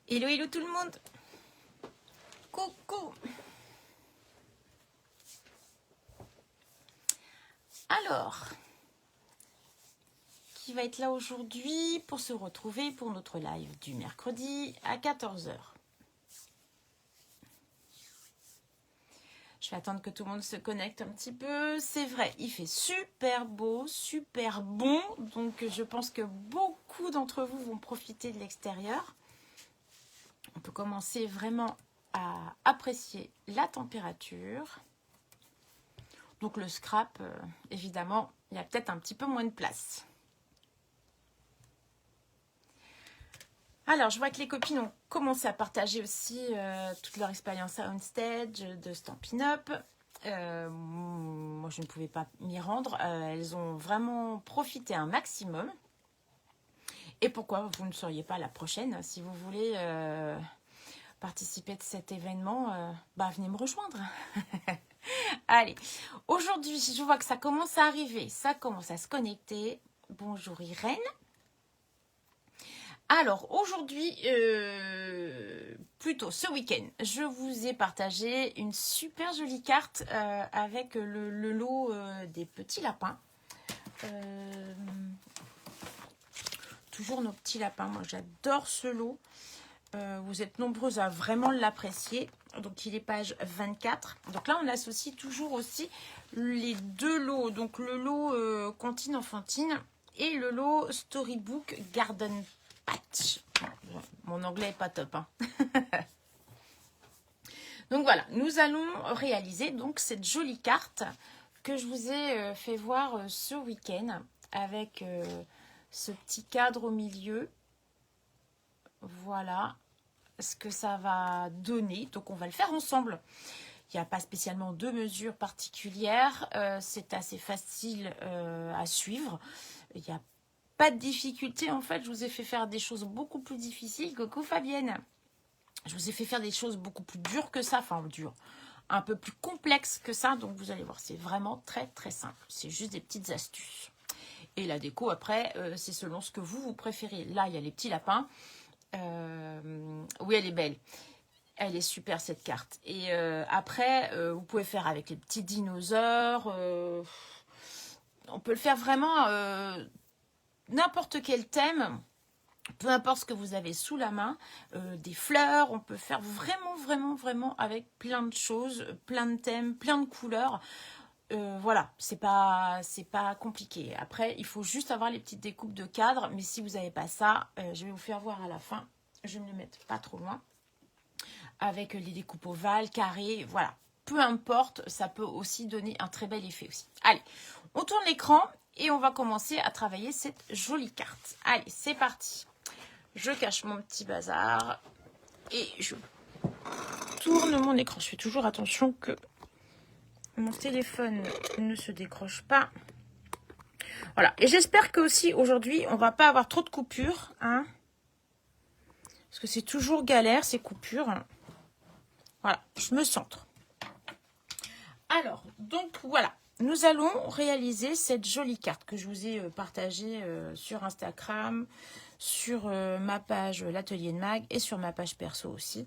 Hello, hello tout le monde. Coucou. Alors, qui va être là aujourd'hui pour se retrouver pour notre live du mercredi à 14 h. Je vais attendre que tout le monde se connecte un petit peu. C'est vrai, il fait super beau, super bon. Donc, je pense que beaucoup d'entre vous vont profiter de l'extérieur. On peut commencer vraiment à apprécier la température. Donc, le scrap, évidemment, il y a peut-être un petit peu moins de place. Alors, je vois que les copines ont commencé à partager aussi toute leur expérience à OnStage, de Stampin' Up. Moi, je ne pouvais pas m'y rendre. Elles ont vraiment profité un maximum. Et pourquoi vous ne seriez pas la prochaine? Si vous voulez participer de cet événement, venez me rejoindre. Allez, aujourd'hui, je vois que ça commence à arriver. Ça commence à se connecter. Bonjour Irène. Alors, aujourd'hui, plutôt ce week-end, je vous ai partagé une super jolie carte avec le lot des petits lapins. Toujours nos petits lapins. Moi, j'adore ce lot. Vous êtes nombreuses à vraiment l'apprécier. Donc, il est page 24. Donc là, on associe toujours aussi les deux lots. Donc, le lot Comptine Enfantine et le lot Storybook Garden Patch. Mon anglais n'est pas top. Hein. Donc voilà, nous allons réaliser donc cette jolie carte que je vous ai fait voir ce week-end avec ce petit cadre au milieu. Voilà ce que ça va donner. Donc on va le faire ensemble. Il n'y a pas spécialement de mesures particulières. C'est assez facile à suivre. Il n'y a pas de difficulté. En fait, je vous ai fait faire des choses beaucoup plus difficiles. Coucou Fabienne. Je vous ai fait faire des choses beaucoup plus dures que ça. Enfin, dures. Un peu plus complexes que ça. Donc, vous allez voir, c'est vraiment très, très simple. C'est juste des petites astuces. Et la déco, après, c'est selon ce que vous préférez. Là, il y a les petits lapins. Oui, elle est belle. Elle est super, cette carte. Et après, vous pouvez faire avec les petits dinosaures. On peut le faire vraiment n'importe quel thème. Peu importe ce que vous avez sous la main, des fleurs, on peut faire vraiment avec plein de choses, plein de thèmes, plein de couleurs. Voilà, c'est pas compliqué. Après, il faut juste avoir les petites découpes de cadres, mais si vous n'avez pas ça, je vais vous faire voir à la fin. Je vais me le mettre pas trop loin. Avec les découpes ovales, carrées, voilà. Peu importe, ça peut aussi donner un très bel effet aussi. Allez, on tourne l'écran et on va commencer à travailler cette jolie carte. Allez, c'est parti. Je cache mon petit bazar et je tourne mon écran. Je fais toujours attention que mon téléphone ne se décroche pas. Voilà. Et j'espère que aussi aujourd'hui, on va pas avoir trop de coupures. Hein, parce que c'est toujours galère ces coupures. Voilà, je me centre. Alors, donc voilà. Nous allons réaliser cette jolie carte que je vous ai partagée sur Instagram, sur ma page l'atelier de Mag et sur ma page perso aussi.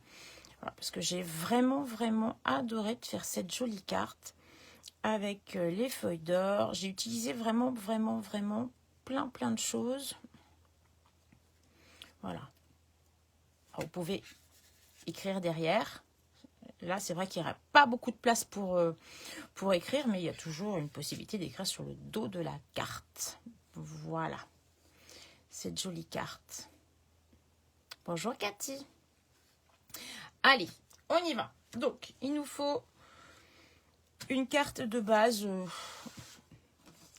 Voilà, parce que j'ai vraiment adoré de faire cette jolie carte avec les feuilles d'or. J'ai utilisé vraiment plein de choses. Voilà. Alors, vous pouvez écrire derrière. Là, c'est vrai qu'il n'y aura pas beaucoup de place pour écrire, mais il y a toujours une possibilité d'écrire sur le dos de la carte. Voilà. Cette jolie carte. Bonjour Cathy. Allez, on y va. Donc, il nous faut une carte de base,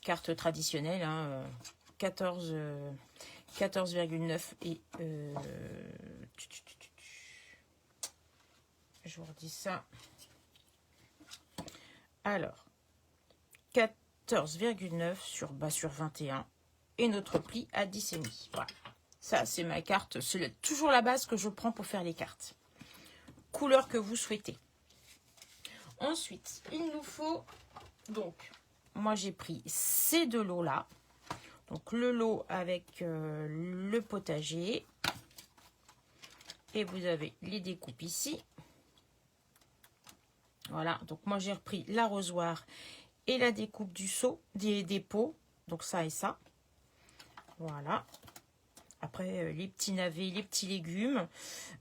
carte traditionnelle, hein, 14,9 et je vous redis ça. Alors, 14,9 sur 21 et notre pli à 10,5. Voilà. Ça, c'est ma carte. C'est toujours la base que je prends pour faire les cartes. Couleur que vous souhaitez. Ensuite, il nous faut, donc, moi j'ai pris ces deux lots-là. Donc, le lot avec le potager. Et vous avez les découpes ici. Voilà, donc moi j'ai repris l'arrosoir et la découpe du seau, des pots. Donc ça et ça. Voilà. Après, les petits navets, les petits légumes,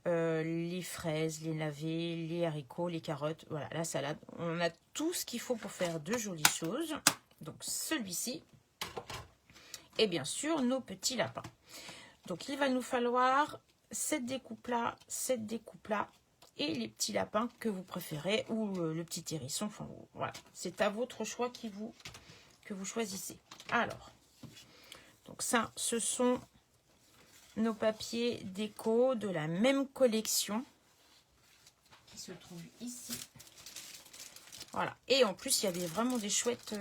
les fraises, les navets, les haricots, les carottes. Voilà, la salade. On a tout ce qu'il faut pour faire de jolies choses. Donc celui-ci. Et bien sûr, nos petits lapins. Donc il va nous falloir cette découpe-là, et les petits lapins que vous préférez, ou le petit hérisson. Enfin, voilà, c'est à votre choix que vous choisissez. Alors, donc ça, ce sont nos papiers déco de la même collection qui se trouve ici. Voilà. Et en plus, il y avait vraiment des chouettes...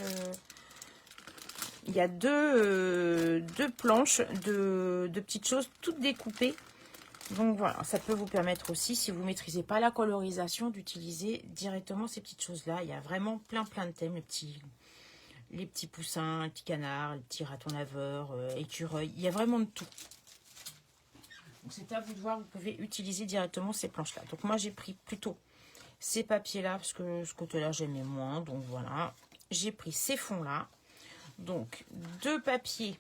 il y a deux planches de petites choses toutes découpées. Donc voilà, ça peut vous permettre aussi, si vous ne maîtrisez pas la colorisation, d'utiliser directement ces petites choses-là. Il y a vraiment plein de thèmes, les petits poussins, les petits canards, les petits ratons laveurs, écureuils. Il y a vraiment de tout. Donc c'est à vous de voir, vous pouvez utiliser directement ces planches-là. Donc moi j'ai pris plutôt ces papiers-là, parce que ce côté-là j'aimais moins. Donc voilà, j'ai pris ces fonds-là. Donc 2 papiers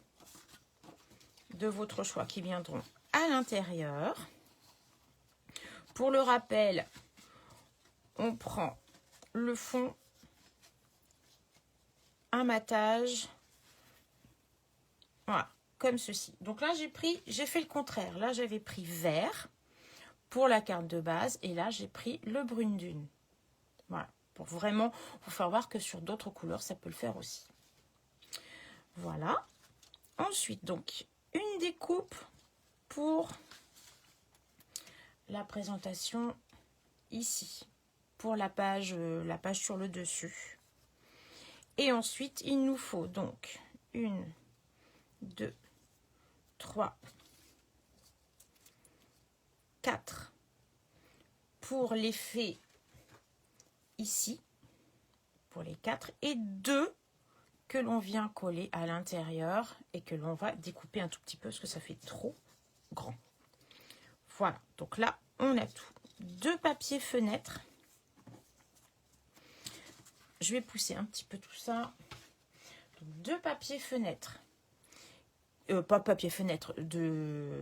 de votre choix qui viendront à l'intérieur. Pour le rappel, on prend le fond, un matage, voilà, comme ceci. Donc là, j'ai fait le contraire. Là, j'avais pris vert pour la carte de base et là, j'ai pris le brune dune. Voilà, pour vraiment vous faire voir que sur d'autres couleurs, ça peut le faire aussi. Voilà. Ensuite, donc, une découpe pour la présentation ici, pour la page sur le dessus. Et ensuite, il nous faut donc 1, 2, 3, 4 pour l'effet ici, pour les 4, et 2 que l'on vient coller à l'intérieur et que l'on va découper un tout petit peu parce que ça fait trop grand. Voilà, donc là, on a tout. 2 papiers fenêtres. Je vais pousser un petit peu tout ça. 2 papiers fenêtres. Pas papier fenêtre, de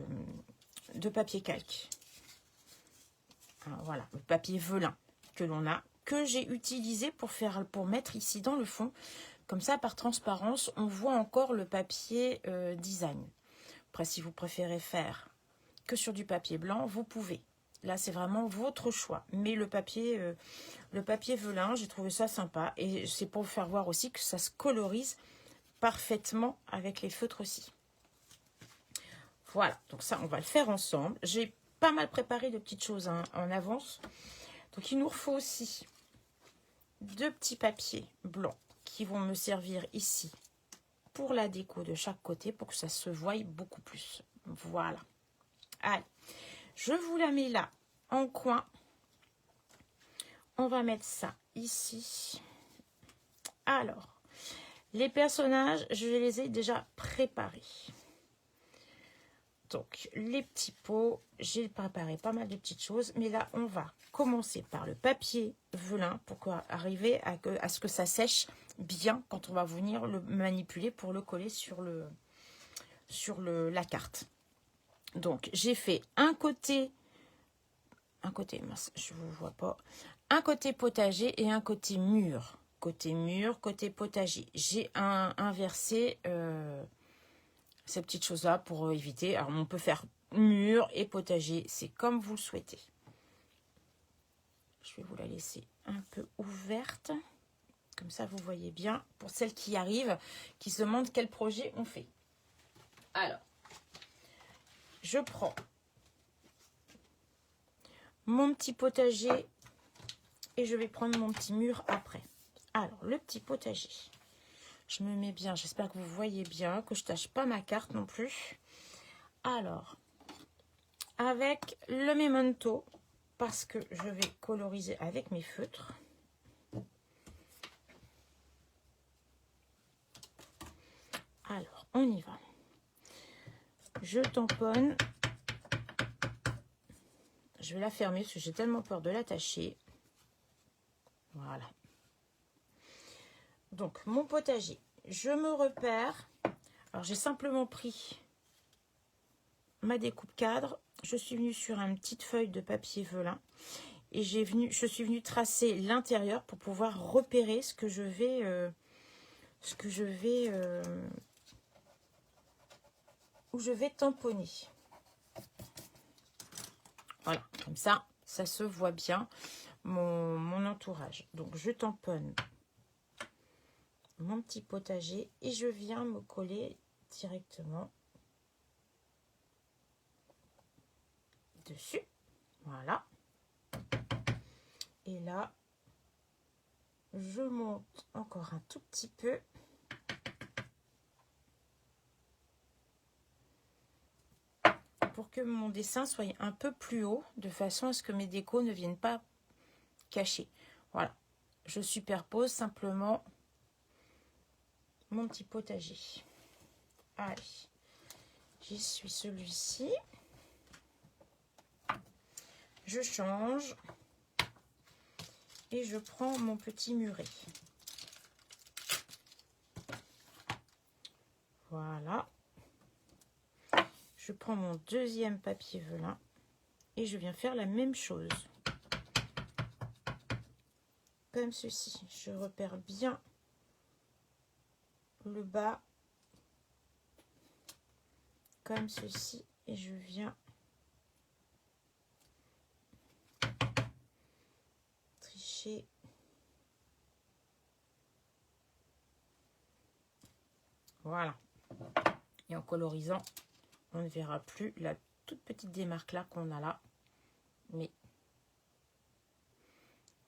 papier calque. Alors, voilà, le papier velin que l'on a, que j'ai utilisé pour mettre ici dans le fond. Comme ça, par transparence, on voit encore le papier design. Après, si vous préférez faire que sur du papier blanc, vous pouvez. Là, c'est vraiment votre choix. Mais le papier velin, j'ai trouvé ça sympa. Et c'est pour vous faire voir aussi que ça se colorise parfaitement avec les feutres aussi. Voilà, donc ça, on va le faire ensemble. J'ai pas mal préparé de petites choses en avance. Donc, il nous faut aussi 2 petits papiers blancs qui vont me servir ici pour la déco de chaque côté pour que ça se voie beaucoup plus. Voilà. Allez, je vous la mets là en coin. On va mettre ça ici. Alors, les personnages, je les ai déjà préparés. Donc, les petits pots, j'ai préparé pas mal de petites choses. Mais là, on va commencer par le papier velin pour arriver à ce que ça sèche bien quand on va venir le manipuler pour le coller sur la carte. Donc, j'ai fait un côté, mince, je ne vous vois pas, un côté potager et un côté mur. Côté mur, côté potager. J'ai inversé ces petites choses-là pour éviter. Alors, on peut faire mur et potager, c'est comme vous le souhaitez. Je vais vous la laisser un peu ouverte. Comme ça, vous voyez bien. Pour celles qui arrivent, qui se demandent quel projet on fait. Alors, je prends mon petit potager et je vais prendre mon petit mur après. Alors, le petit potager. Je me mets bien. J'espère que vous voyez bien, que je ne tâche pas ma carte non plus. Alors, avec le Memento, parce que je vais coloriser avec mes feutres. Alors, on y va. Je tamponne. je vais la fermer parce que j'ai tellement peur de l'attacher. Voilà. Donc, mon potager, je me repère. Alors, j'ai simplement pris ma découpe cadre. Je suis venue sur une petite feuille de papier velin. Et je suis venue tracer l'intérieur pour pouvoir repérer ce que je vais... où je vais tamponner. Voilà, comme ça se voit bien mon entourage. Donc, je tamponne mon petit potager et je viens me coller directement dessus. Voilà. Et là, je monte encore un tout petit peu. Pour que mon dessin soit un peu plus haut, de façon à ce que mes décos ne viennent pas cacher. Voilà. Je superpose simplement mon petit potager. Allez. J'y suis celui-ci. Je change. Et je prends mon petit muret. Voilà. Je prends mon deuxième papier velin et je viens faire la même chose. Comme ceci. Je repère bien le bas. Comme ceci. Et je viens tricher. Voilà. Et en colorisant, on ne verra plus la toute petite démarque là qu'on a là. Mais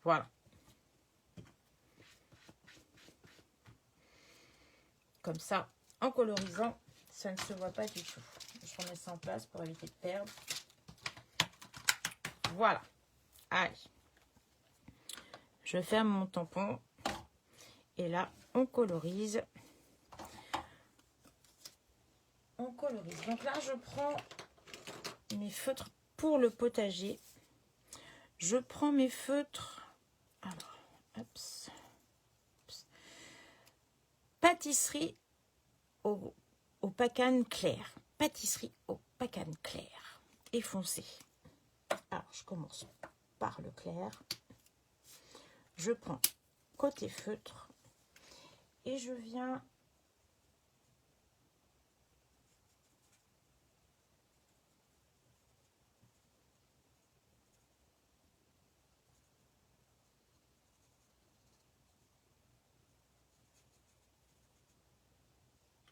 voilà. Comme ça, en colorisant, ça ne se voit pas du tout. Je remets ça en place pour éviter de perdre. Voilà. Allez. Je ferme mon tampon. Et là, on colorise. On colorise. Donc là, je prends mes feutres pour le potager. Je prends mes feutres. Alors, hop. Pâtisserie au pacane clair. Pâtisserie au pacane clair et foncé. Alors, je commence par le clair. Je prends côté feutre et je viens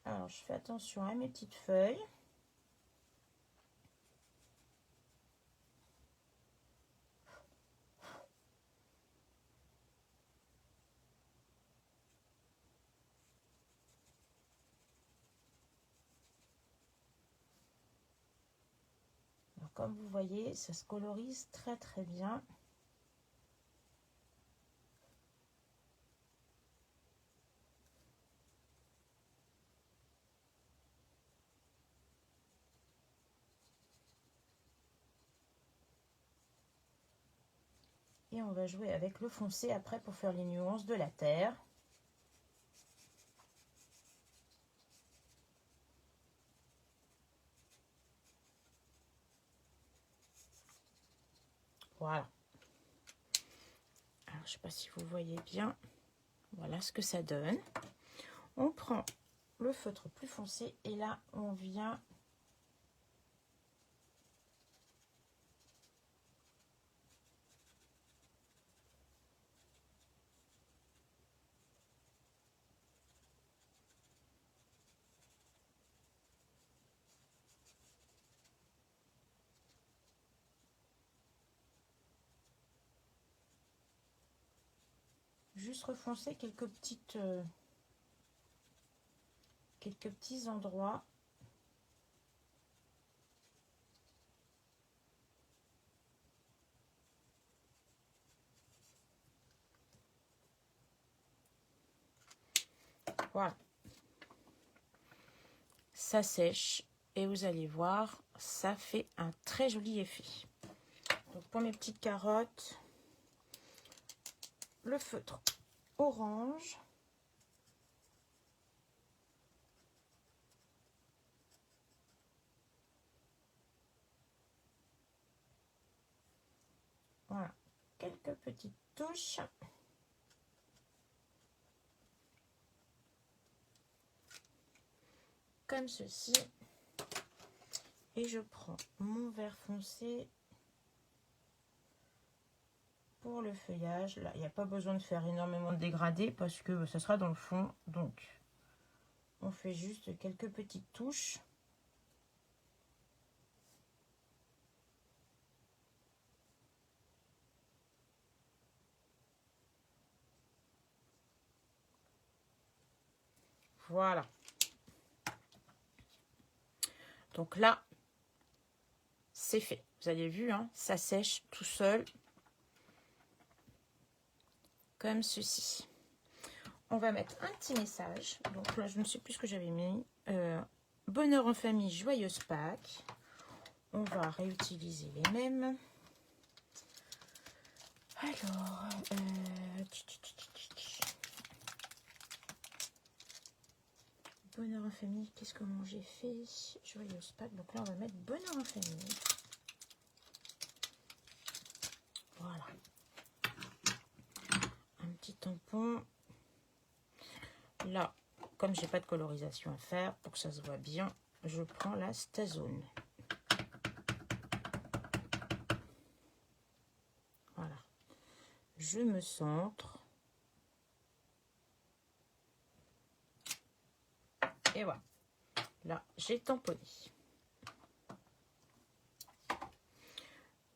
alors je fais attention à mes petites feuilles. Alors, comme vous voyez, ça se colorise très très bien. Et on va jouer avec le foncé après pour faire les nuances de la terre. Voilà. Alors, je ne sais pas si vous voyez bien. Voilà ce que ça donne. On prend le feutre plus foncé et là, on vient juste refoncer quelques petits endroits. Voilà. Ça sèche et vous allez voir, ça fait un très joli effet. Donc pour mes petites carottes, le feutre orange. Voilà, quelques petites touches. Comme ceci. Et je prends mon vert foncé pour le feuillage. Là, il n'y a pas besoin de faire énormément de dégradé parce que ça sera dans le fond. Donc, on fait juste quelques petites touches. Voilà. Donc là, c'est fait. Vous avez vu, hein, ça sèche tout seul. Comme ceci. On va mettre un petit message. Donc là, je ne sais plus ce que j'avais mis. Bonheur en famille, joyeuse Pâques. On va réutiliser les mêmes. Alors, bonheur en famille, qu'est-ce que j'ai fait? Joyeuse Pâques. Donc là, on va mettre bonheur en famille. Voilà. Un petit tampon. Là, comme j'ai pas de colorisation à faire, pour que ça se voit bien, je prends la Stazone. Voilà. Je me centre. Et voilà. Là, j'ai tamponné.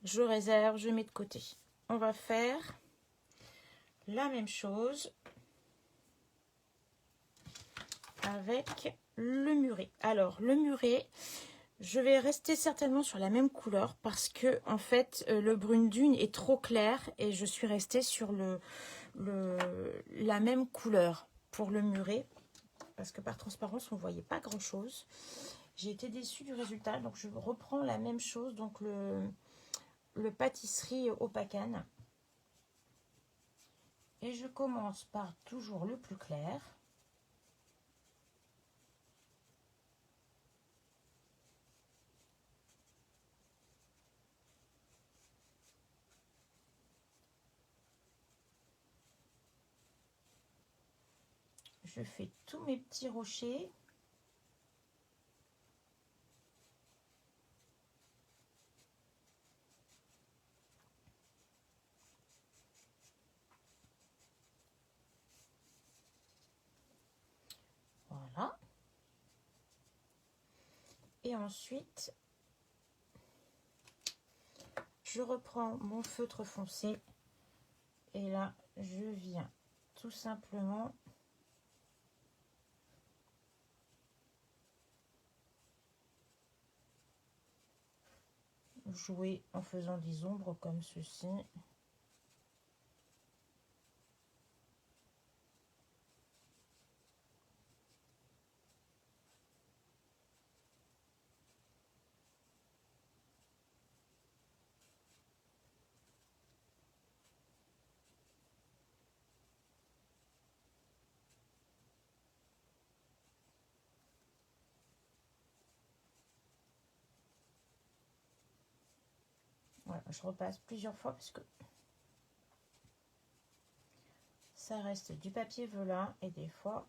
Je réserve, je mets de côté. On va faire la même chose avec le muret. Alors, le muret, je vais rester certainement sur la même couleur parce que, en fait, le brune dune est trop clair et je suis restée sur la même couleur pour le muret parce que par transparence, on ne voyait pas grand-chose. J'ai été déçue du résultat, donc je reprends la même chose, donc le pâtisserie au pacane. Et je commence par toujours le plus clair. Je fais tous mes petits rochers. Voilà. Et ensuite, je reprends mon feutre foncé. Et là, je viens tout simplement jouer en faisant des ombres comme ceci. Voilà, je repasse plusieurs fois parce que ça reste du papier velin et des fois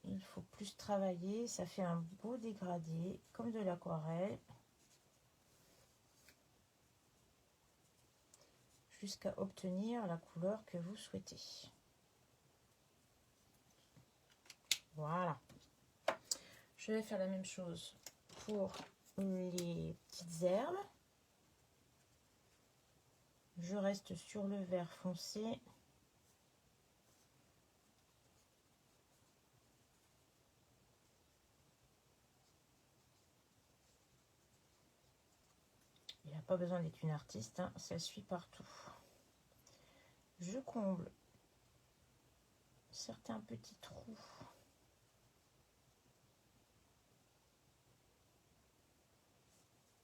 il faut plus travailler. Ça fait un beau dégradé comme de l'aquarelle jusqu'à obtenir la couleur que vous souhaitez. Voilà. Je vais faire la même chose pour les petites herbes. Je reste sur le vert foncé. Il n'y a pas besoin d'être une artiste, hein, ça suit partout. Je comble certains petits trous.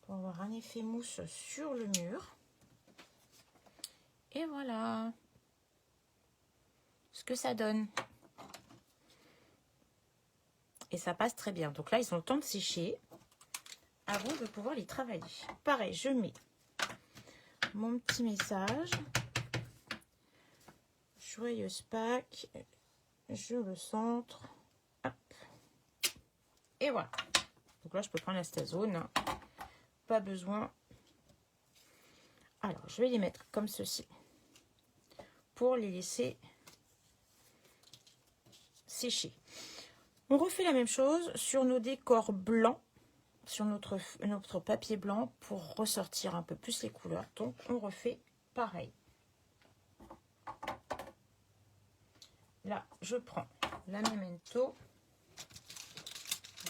Pour avoir un effet mousse sur le mur. Et voilà ce que ça donne. Et ça passe très bien. Donc là, ils ont le temps de sécher avant de pouvoir les travailler. Pareil, je mets mon petit message. Joyeuse Pâques. Je le centre. Hop. Et voilà. Donc là, je peux prendre la stazone. Pas besoin. Alors, je vais les mettre comme ceci pour les laisser sécher. On refait la même chose sur nos décors blancs, sur notre papier blanc pour ressortir un peu plus les couleurs. Donc, on refait pareil. Là, je prends la Memento.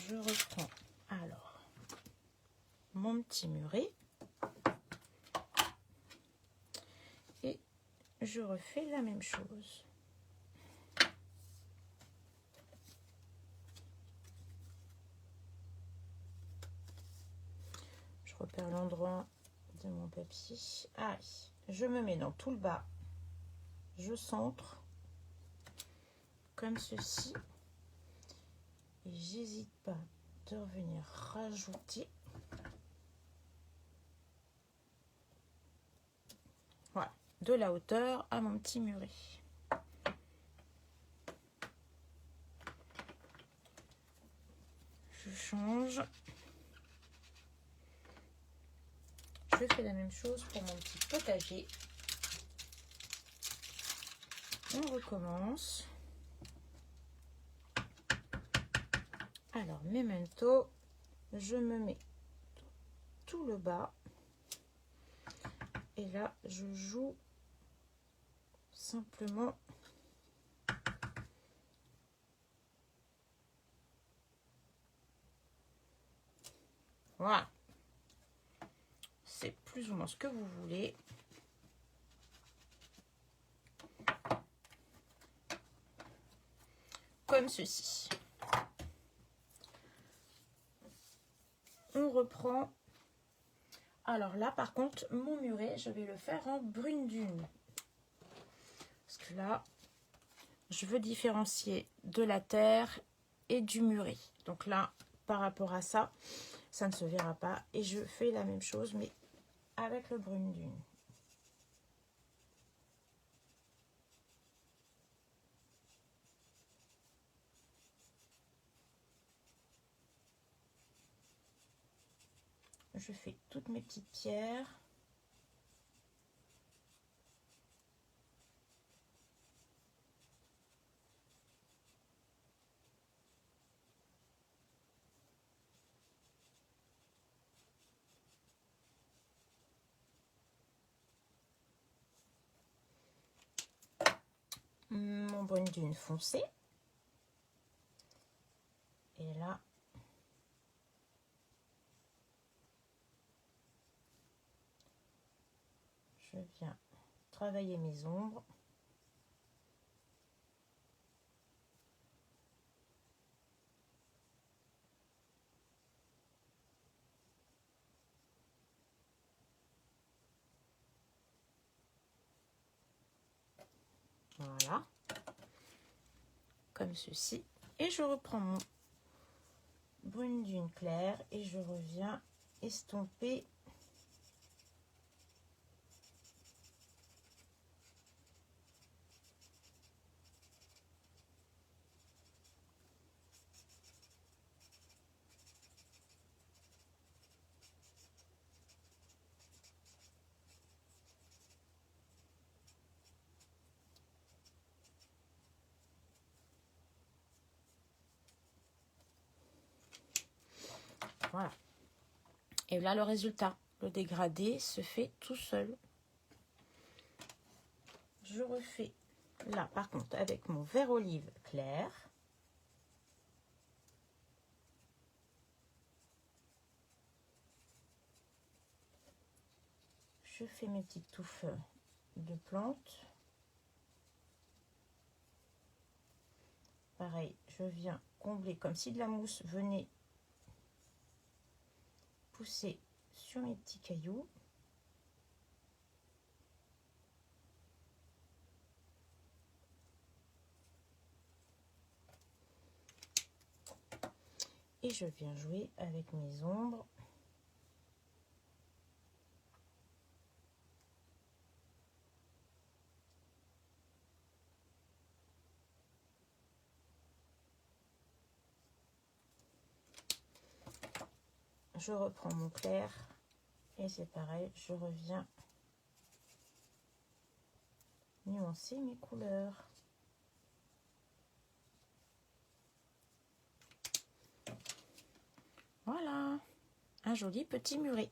Je reprends alors mon petit muret. Et je refais la même chose. Je repère l'endroit de mon papier. Allez, je me mets dans tout le bas. Je centre comme ceci. Et j'hésite pas de revenir rajouter. Voilà, de la hauteur à mon petit muret. Je change. Je fais la même chose pour mon petit potager. On recommence. Alors, Memento, je me mets tout le bas. Et là, je joue simplement voilà. C'est plus ou moins ce que vous voulez. Comme ceci. On reprend. Alors là, par contre, mon muret, je vais le faire en brune dune. Parce que là, je veux différencier de la terre et du muret. Donc là, par rapport à ça, ça ne se verra pas. Et je fais la même chose, mais avec le brune dune. Je fais toutes mes petites pierres. Mon brune dune foncé. Et là, je viens travailler mes ombres. Voilà. Comme ceci. Et je reprends mon brune dune claire et je reviens estomper voilà. Et là, le résultat, le dégradé se fait tout seul. Je refais là, par contre, avec mon vert olive clair. Je fais mes petites touffes de plantes. Pareil, je viens combler comme si de la mousse venait pousser sur sur mes petits cailloux. Et je viens jouer avec mes ombres. Je reprends mon clair et c'est pareil, je reviens nuancer mes couleurs. Voilà, un joli petit muret.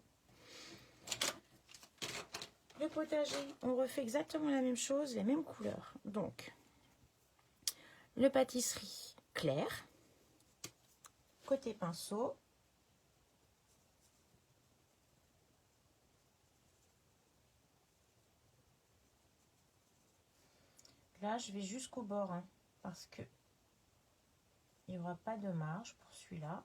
Le potager, on refait exactement la même chose, les mêmes couleurs. Donc, le pâtisserie clair, côté pinceau. Là, je vais jusqu'au bord, hein, parce que il n'y aura pas de marge pour celui-là.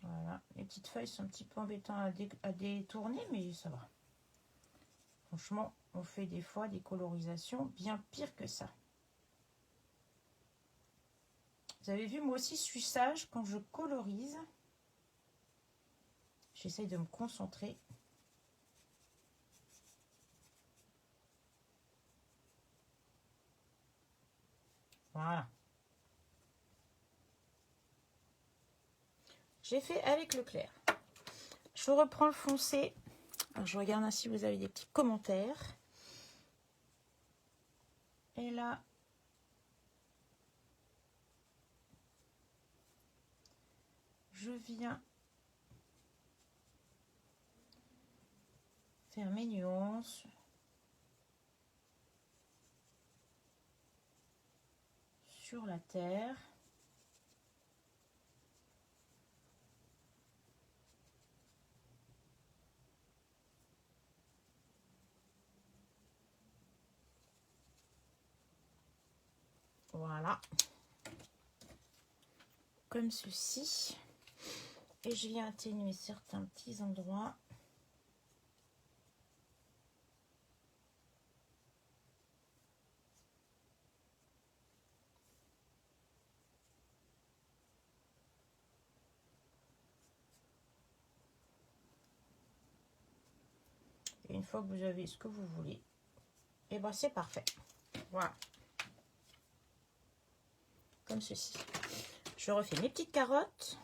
Voilà, les petites feuilles sont un petit peu embêtantes à détourner, mais ça va. Franchement, on fait des fois des colorisations bien pires que ça. Vous avez vu, moi aussi, je suis sage quand je colorise. J'essaye de me concentrer. Voilà. J'ai fait avec le clair. Je reprends le foncé. Alors, je regarde si vous avez des petits commentaires. Et là, je viens faire mes nuances sur la terre. Voilà. Comme ceci. Et je viens atténuer certains petits endroits. Et une fois que vous avez ce que vous voulez, et ben c'est parfait. Voilà. Comme ceci. Je refais mes petites carottes.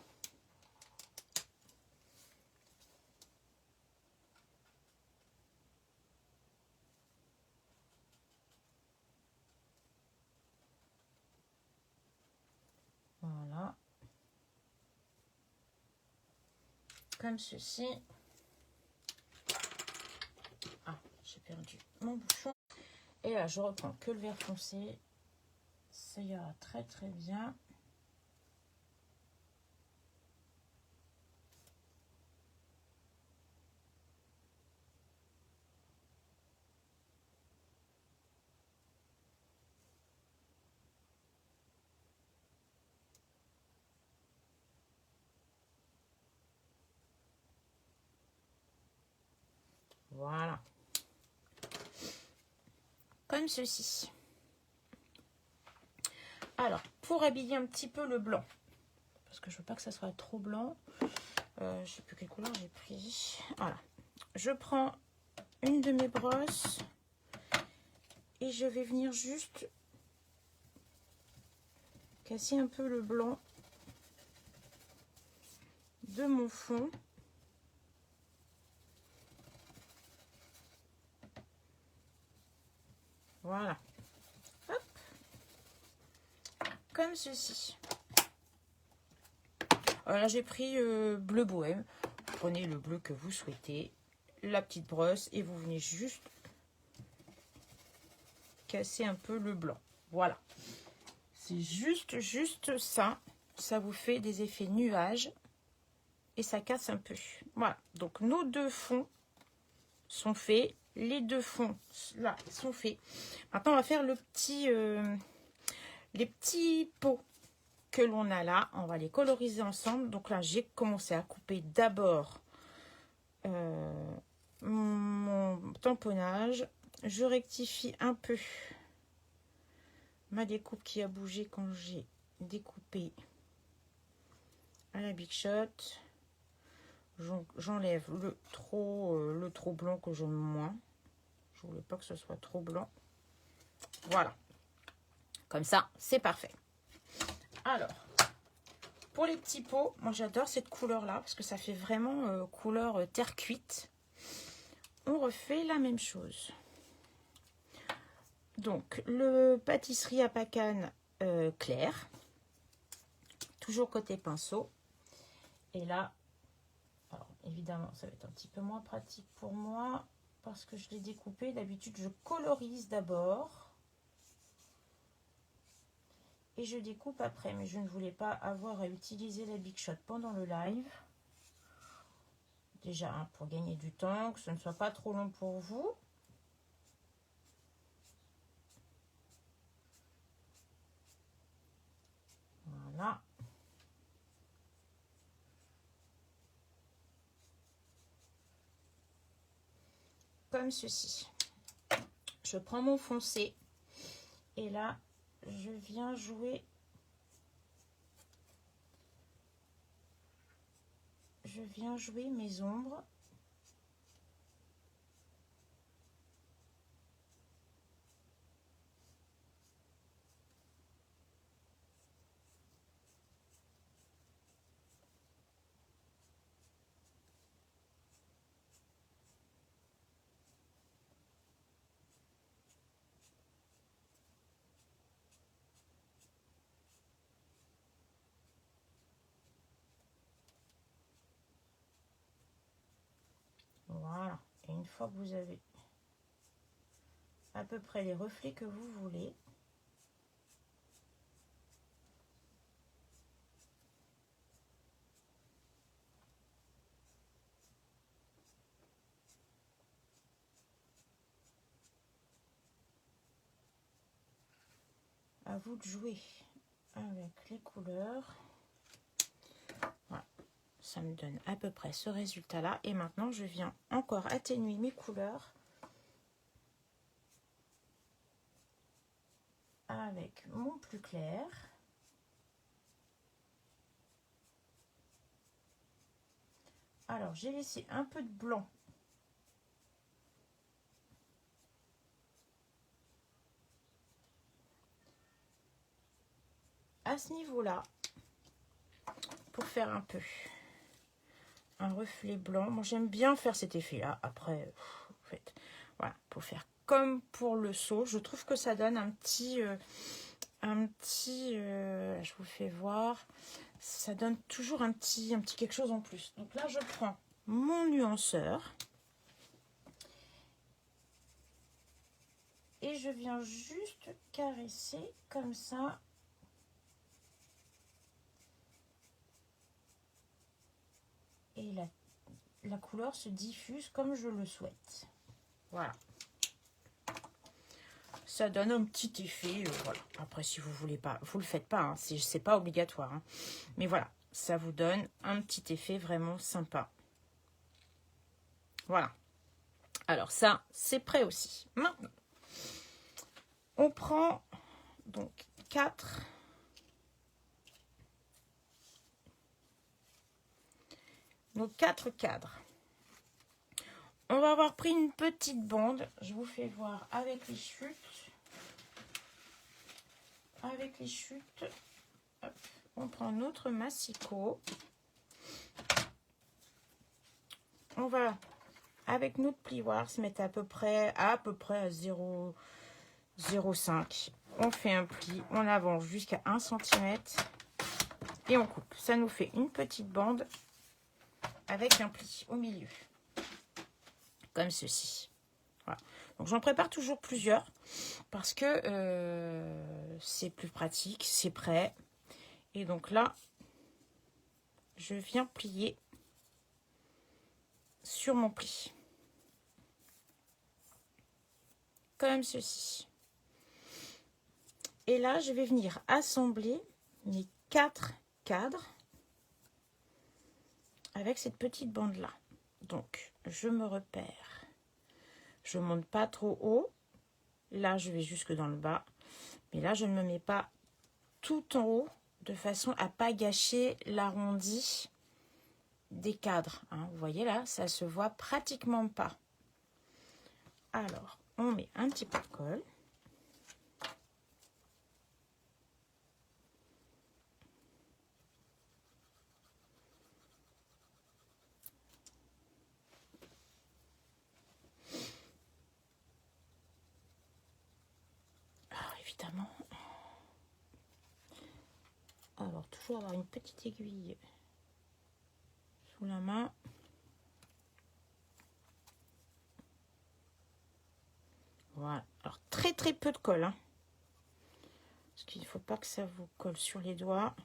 Voilà. Comme ceci. Ah, j'ai perdu mon bouchon. Et là, je reprends que le vert foncé. Ça ira très très bien. Voilà. Comme ceci. Alors, pour habiller un petit peu le blanc, parce que je veux pas que ça soit trop blanc, je sais plus quelle couleur j'ai pris. Voilà. Je prends une de mes brosses et je vais venir juste casser un peu le blanc de mon fond. Voilà. Hop. Comme ceci. Voilà, j'ai pris bleu bohème. Vous prenez le bleu que vous souhaitez. La petite brosse et vous venez juste casser un peu le blanc. Voilà. C'est juste ça. Ça vous fait des effets nuages. Et ça casse un peu. Voilà. Donc, nos deux fonds sont faits. Les deux fonds, là, sont faits. Maintenant, on va faire les petits pots que l'on a là. On va les coloriser ensemble. Donc là, j'ai commencé à couper d'abord mon tamponnage. Je rectifie un peu ma découpe qui a bougé quand j'ai découpé à la Big Shot. J'enlève le trop blanc que j'aime moins. Je voulais pas que ce soit trop blanc. Voilà. Comme ça, c'est parfait. Alors, pour les petits pots, moi j'adore cette couleur-là parce que ça fait vraiment couleur terre cuite. On refait la même chose. Donc, le pâtisserie à pacane clair. Toujours côté pinceau. Et là, alors évidemment, ça va être un petit peu moins pratique pour moi parce que je l'ai découpé. D'habitude, je colorise d'abord. Et je découpe après. Mais je ne voulais pas avoir à utiliser la Big Shot pendant le live. Déjà, hein, pour gagner du temps, que ce ne soit pas trop long pour vous. Voilà. Comme ceci. Je prends mon foncé. Et là, je viens jouer. Je viens jouer mes ombres. Voilà. Et une fois que vous avez à peu près les reflets que vous voulez, à vous de jouer avec les couleurs. Voilà. Ça me donne à peu près ce résultat-là. Et maintenant, je viens encore atténuer mes couleurs avec mon plus clair. Alors, j'ai laissé un peu de blanc à ce niveau-là pour faire un peu un reflet blanc. Moi, j'aime bien faire cet effet-là. Après, en fait, voilà, pour faire comme pour le seau, je trouve que ça donne un petit, je vous fais voir, ça donne toujours un petit quelque chose en plus. Donc là, je prends mon nuanceur et je viens juste caresser comme ça. Et la couleur se diffuse comme je le souhaite. Voilà. Ça donne un petit effet. Voilà. Après, si vous voulez pas, vous le faites pas. Hein, c'est pas obligatoire. Hein. Mais voilà, ça vous donne un petit effet vraiment sympa. Voilà. Alors ça, c'est prêt aussi. Maintenant, on prend donc 4. Nos 4 cadres. On va avoir pris une petite bande. Je vous fais voir avec les chutes. Avec les chutes, hop, on prend notre massicot. On va, avec notre plioir, se mettre à peu près à 0,05. On fait un pli, on avance jusqu'à 1 cm et on coupe. Ça nous fait une petite bande avec un pli au milieu. Comme ceci. Voilà. Donc j'en prépare toujours plusieurs parce que c'est plus pratique, c'est prêt. Et donc là, je viens plier sur mon pli. Comme ceci. Et là, je vais venir assembler mes 4 cadres avec cette petite bande là. Donc, je me repère. Je ne monte pas trop haut. Là, je vais jusque dans le bas. Mais là, je ne me mets pas tout en haut de façon à ne pas gâcher l'arrondi des cadres. Hein. Vous voyez là, ça se voit pratiquement pas. Alors, on met un petit peu de colle. Alors, évidemment, alors toujours avoir une petite aiguille sous la main. Voilà. Alors, très peu de colle. Hein. Parce qu'il ne faut pas que ça vous colle sur les doigts.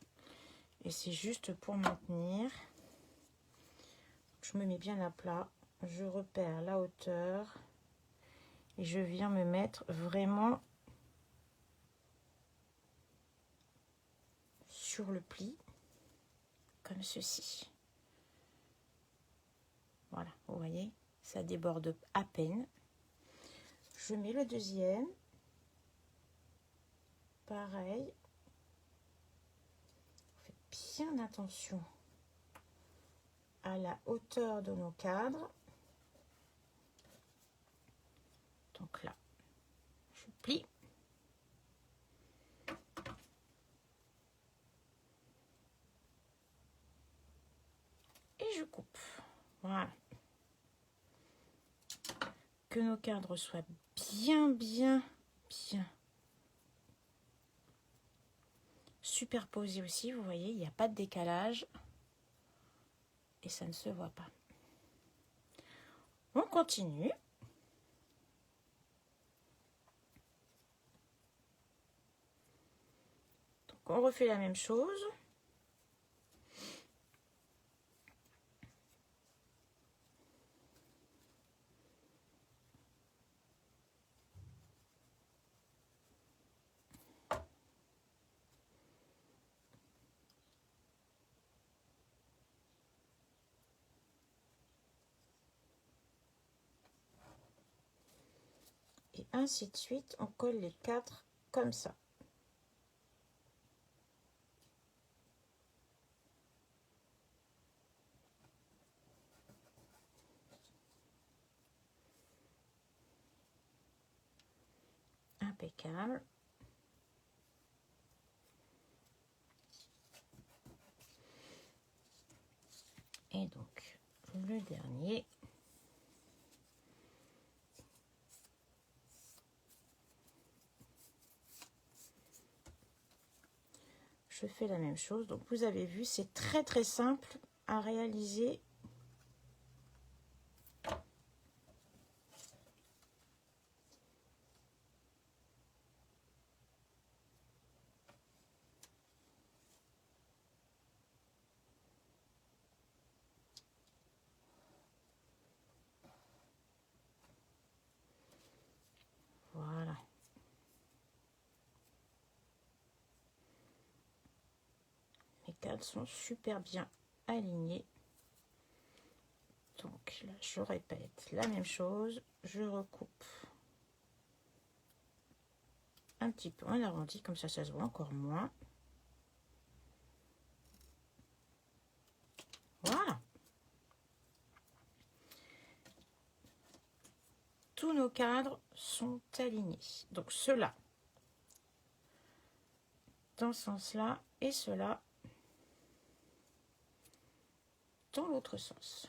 Et c'est juste pour maintenir. Je me mets bien à plat. Je repère la hauteur. Et je viens me mettre vraiment sur le pli. Comme ceci. Voilà, vous voyez, ça déborde à peine. Je mets le deuxième. Pareil. Faites bien attention à la hauteur de nos cadres. Donc là, je plie. Et je coupe. Voilà. Que nos cadres soient bien superposés aussi. Vous voyez, il n'y a pas de décalage. Et ça ne se voit pas. On continue. Donc on refait la même chose. Et ainsi de suite, on colle les 4 comme ça. Impeccable. Et donc, le dernier. Je fais la même chose. Donc, vous avez vu, c'est très simple à réaliser. Voilà. Les cadres sont super bien alignés. Donc là, je répète la même chose. Je recoupe un petit peu en arrondi, comme ça se voit encore moins. Voilà. Tous nos cadres sont alignés. Donc ceux-là, dans ce sens-là, et ceux-là, dans l'autre sens.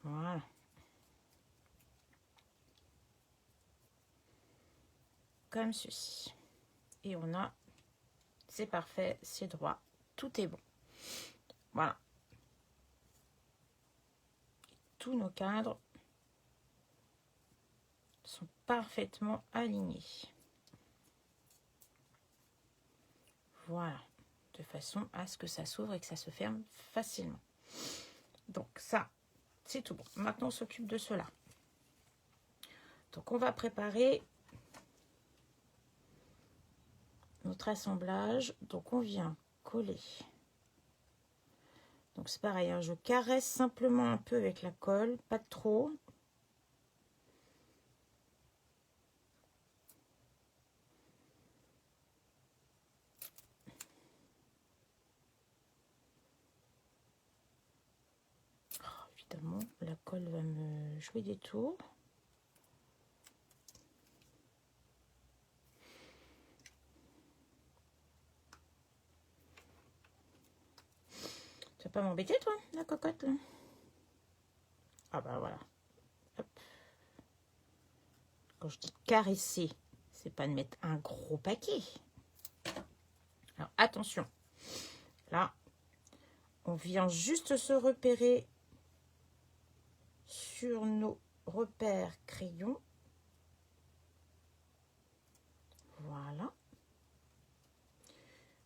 Voilà. Comme ceci. Et on a c'est parfait, c'est droit, tout est bon. Voilà. Tous nos cadres sont parfaitement alignés. Voilà, de façon à ce que ça s'ouvre et que ça se ferme facilement. Donc ça, c'est tout bon. Maintenant, on s'occupe de cela. Donc, on va préparer notre assemblage. Donc, on vient coller. Donc, c'est pareil, hein, je caresse simplement un peu avec la colle, pas de trop. Oh, évidemment, la colle va me jouer des tours. Tu vas pas m'embêter, toi, la cocotte, là? Ah bah voilà. Hop. Quand je dis caresser, c'est pas de mettre un gros paquet. Alors, attention. Là, on vient juste se repérer sur nos repères crayons. Voilà.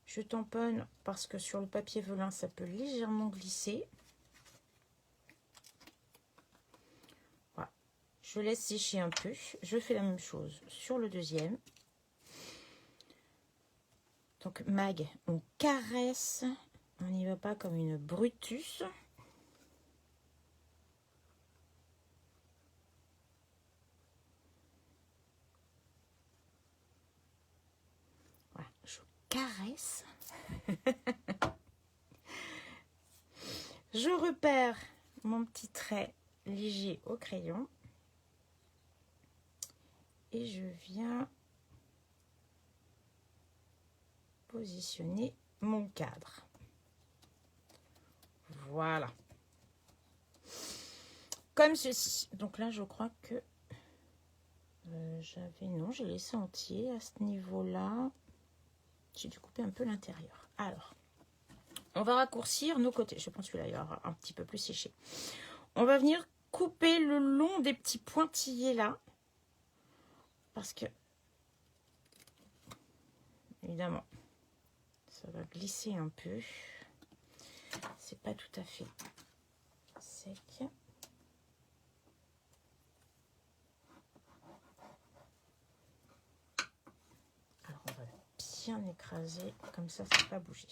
Je tamponne parce que sur le papier velin, ça peut légèrement glisser. Voilà. Je laisse sécher un peu. Je fais la même chose sur le deuxième. Donc, Mag, on caresse. On n'y va pas comme une Brutus. Voilà, je caresse. Je repère mon petit trait léger au crayon. Et je viens positionner mon cadre. Voilà. Comme ceci. Donc là, je crois que non, j'ai laissé entier à ce niveau-là. J'ai dû couper un peu l'intérieur. Alors, on va raccourcir nos côtés. Je pense que celui-là, il aura un petit peu plus séché. On va venir couper le long des petits pointillés là. Parce que, évidemment, ça va glisser un peu. C'est pas tout à fait sec. Alors, on va bien écraser. Comme ça ne va pas bouger.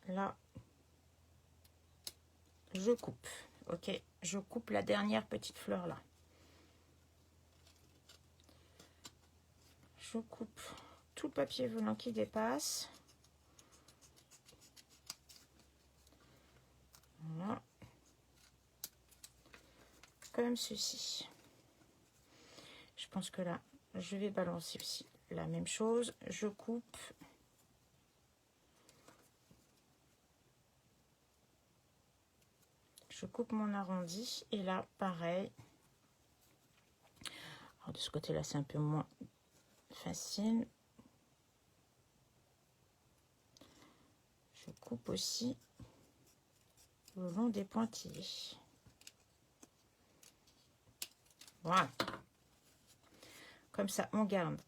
Là, je coupe. Ok, je coupe la dernière petite fleur là. Je coupe tout le papier velin qui dépasse. Voilà. Comme ceci. Je pense que là, je vais balancer aussi la même chose. Je coupe. Je coupe mon arrondi. Et là, pareil. Alors, de ce côté-là, c'est un peu moins facile. Je coupe aussi le long des pointillés. Voilà. Comme ça, on garde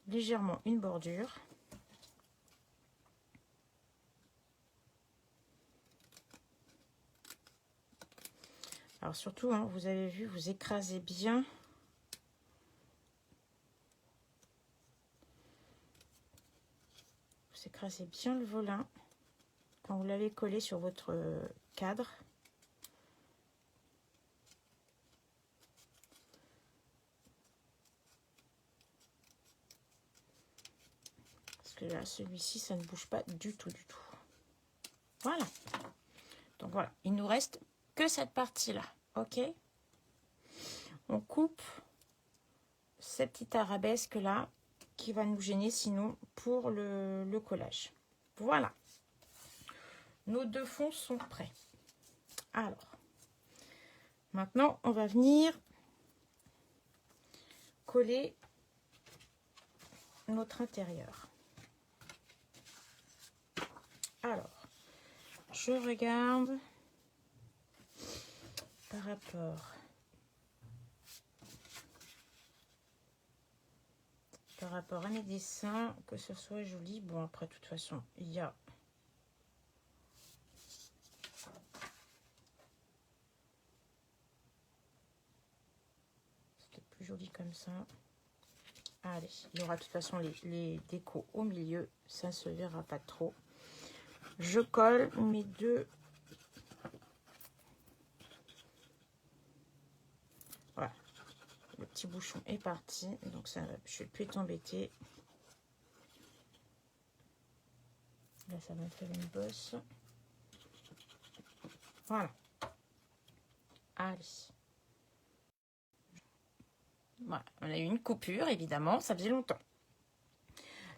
légèrement une bordure. Alors surtout, hein, vous avez vu, vous écrasez bien. Vous écrasez bien le velin quand vous l'avez collé sur votre cadre. Parce que là, celui-ci, ça ne bouge pas du tout, du tout. Voilà. Donc voilà, il nous reste que cette partie-là. Ok? On coupe cette petite arabesque-là qui va nous gêner sinon pour le collage. Voilà. Nos deux fonds sont prêts. Alors, maintenant, on va venir coller notre intérieur. Alors, je regarde par rapport à mes dessins, que ce soit joli. Bon, après, de toute façon, il y a... C'était plus joli comme ça. Allez, il y aura de toute façon les décos au milieu. Ça ne se verra pas trop. Je colle mes deux... Voilà. Le petit bouchon est parti. Donc, ça, je ne vais plus être embêtée. Là, ça va faire une bosse. Voilà. Allez. Voilà. On a eu une coupure, évidemment. Ça faisait longtemps.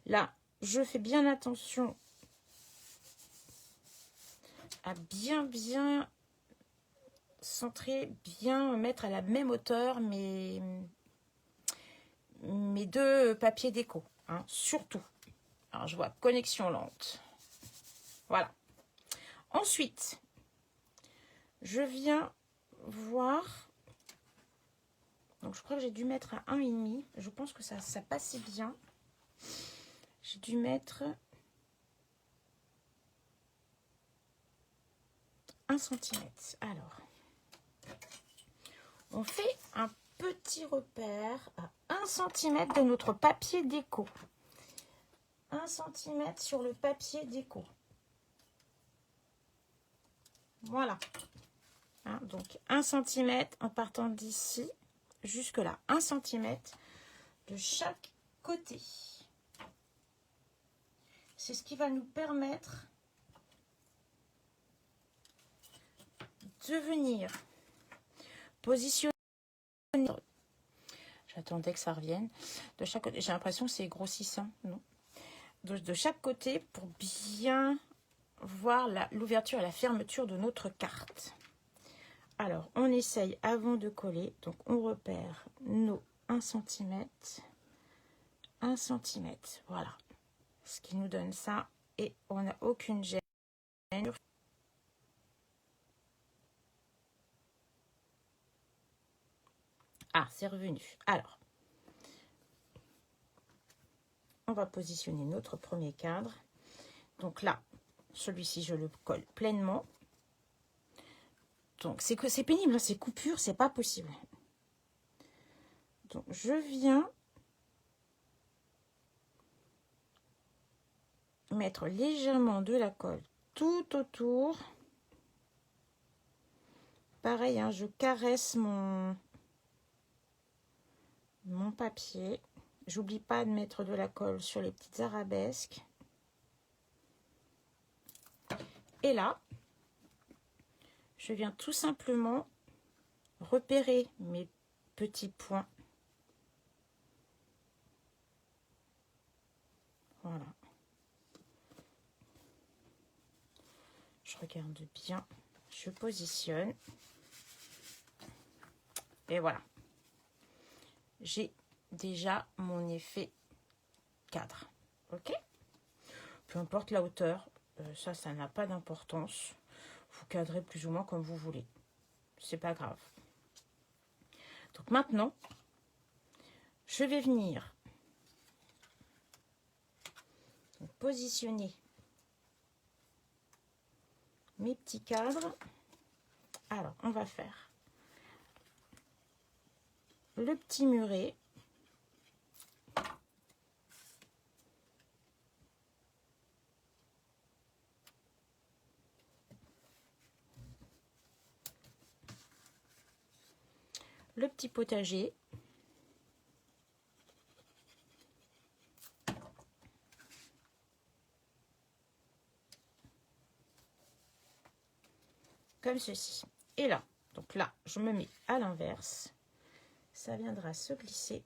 Là, je fais bien attention à bien centrer, bien mettre à la même hauteur mes deux papiers déco. Hein, surtout. Alors, je vois connexion lente. Voilà. Ensuite, je viens voir. Donc, je crois que j'ai dû mettre à 1,5. Je pense que ça passait bien. J'ai dû mettre 1 cm. Alors, on fait un petit repère à 1 cm de notre papier déco. 1 cm sur le papier déco. Voilà. Hein, donc 1 cm en partant d'ici jusque là. 1 cm de chaque côté. C'est ce qui va nous permettre de venir positionner. J'attendais que ça revienne. De chaque côté, j'ai l'impression que c'est grossissant, non? De chaque côté pour bien voir l'ouverture et la fermeture de notre carte. Alors, on essaye avant de coller. Donc, on repère nos 1 cm. 1 cm. Voilà. Ce qui nous donne ça. Et on n'a aucune gêne. Ah, c'est revenu. Alors, on va positionner notre premier cadre. Donc là, celui-ci, je le colle pleinement. Donc, c'est que c'est pénible, hein, ces coupures, c'est pas possible. Donc, je viens mettre légèrement de la colle tout autour. Pareil, hein, je caresse mon papier. J'oublie pas de mettre de la colle sur les petites arabesques. Et là, je viens tout simplement repérer mes petits points. Voilà. Je regarde bien, je positionne. Et voilà. J'ai déjà mon effet cadre. Ok? Peu importe la hauteur, ça n'a pas d'importance. Vous cadrez plus ou moins comme vous voulez. C'est pas grave. Donc maintenant, je vais venir positionner mes petits cadres. Alors, on va faire le petit muret. Le petit potager. Comme ceci. Et là, donc là, je me mets à l'inverse. Ça viendra se glisser.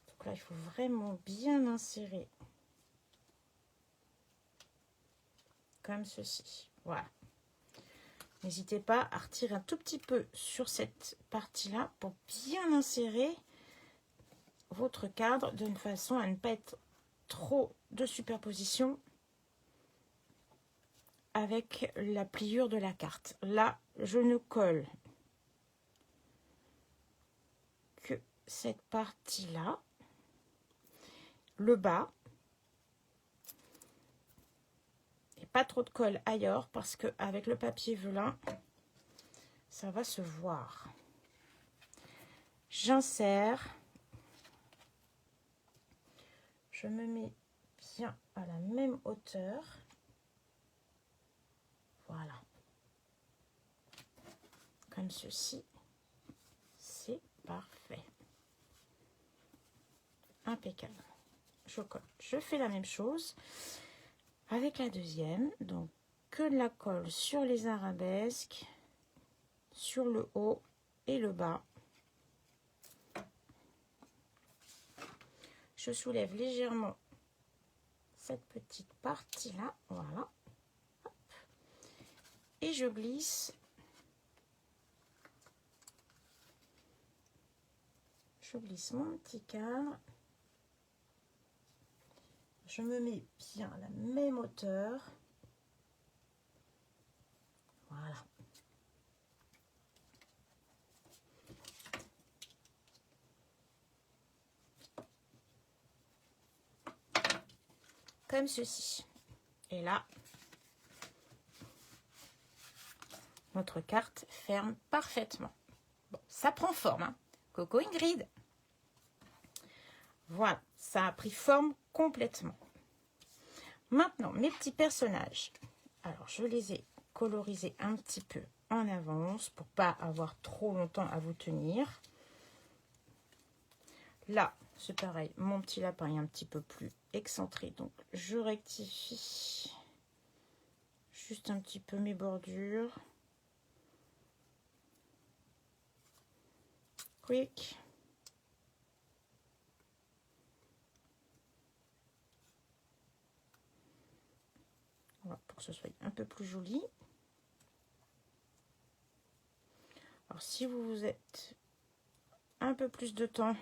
Donc là, il faut vraiment bien insérer. Comme ceci. Voilà. N'hésitez pas à retirer un tout petit peu sur cette partie-là pour bien insérer votre cadre d'une façon à ne pas être trop de superposition avec la pliure de la carte. Là, je ne colle que cette partie-là, le bas, et pas trop de colle ailleurs parce que avec le papier velin, ça va se voir. J'insère. Je me mets bien à la même hauteur. Voilà. Comme ceci. C'est parfait. Impeccable. Je colle. Je fais la même chose avec la deuxième. Donc, que de la colle sur les arabesques, sur le haut et le bas. Je soulève légèrement cette petite partie-là. Voilà. Hop. Et je glisse. Je glisse mon petit cadre. Je me mets bien à la même hauteur. Voilà. Comme ceci. Et là, notre carte ferme parfaitement. Bon, ça prend forme, hein. Coco Ingrid. Voilà, ça a pris forme complètement. Maintenant, mes petits personnages. Alors, je les ai colorisés un petit peu en avance pour pas avoir trop longtemps à vous tenir. Là, c'est pareil, mon petit lapin est un petit peu plus excentré, donc je rectifie juste un petit peu mes bordures. Quick. Voilà, pour que ce soit un peu plus joli. Alors, si vous êtes un peu plus de temps,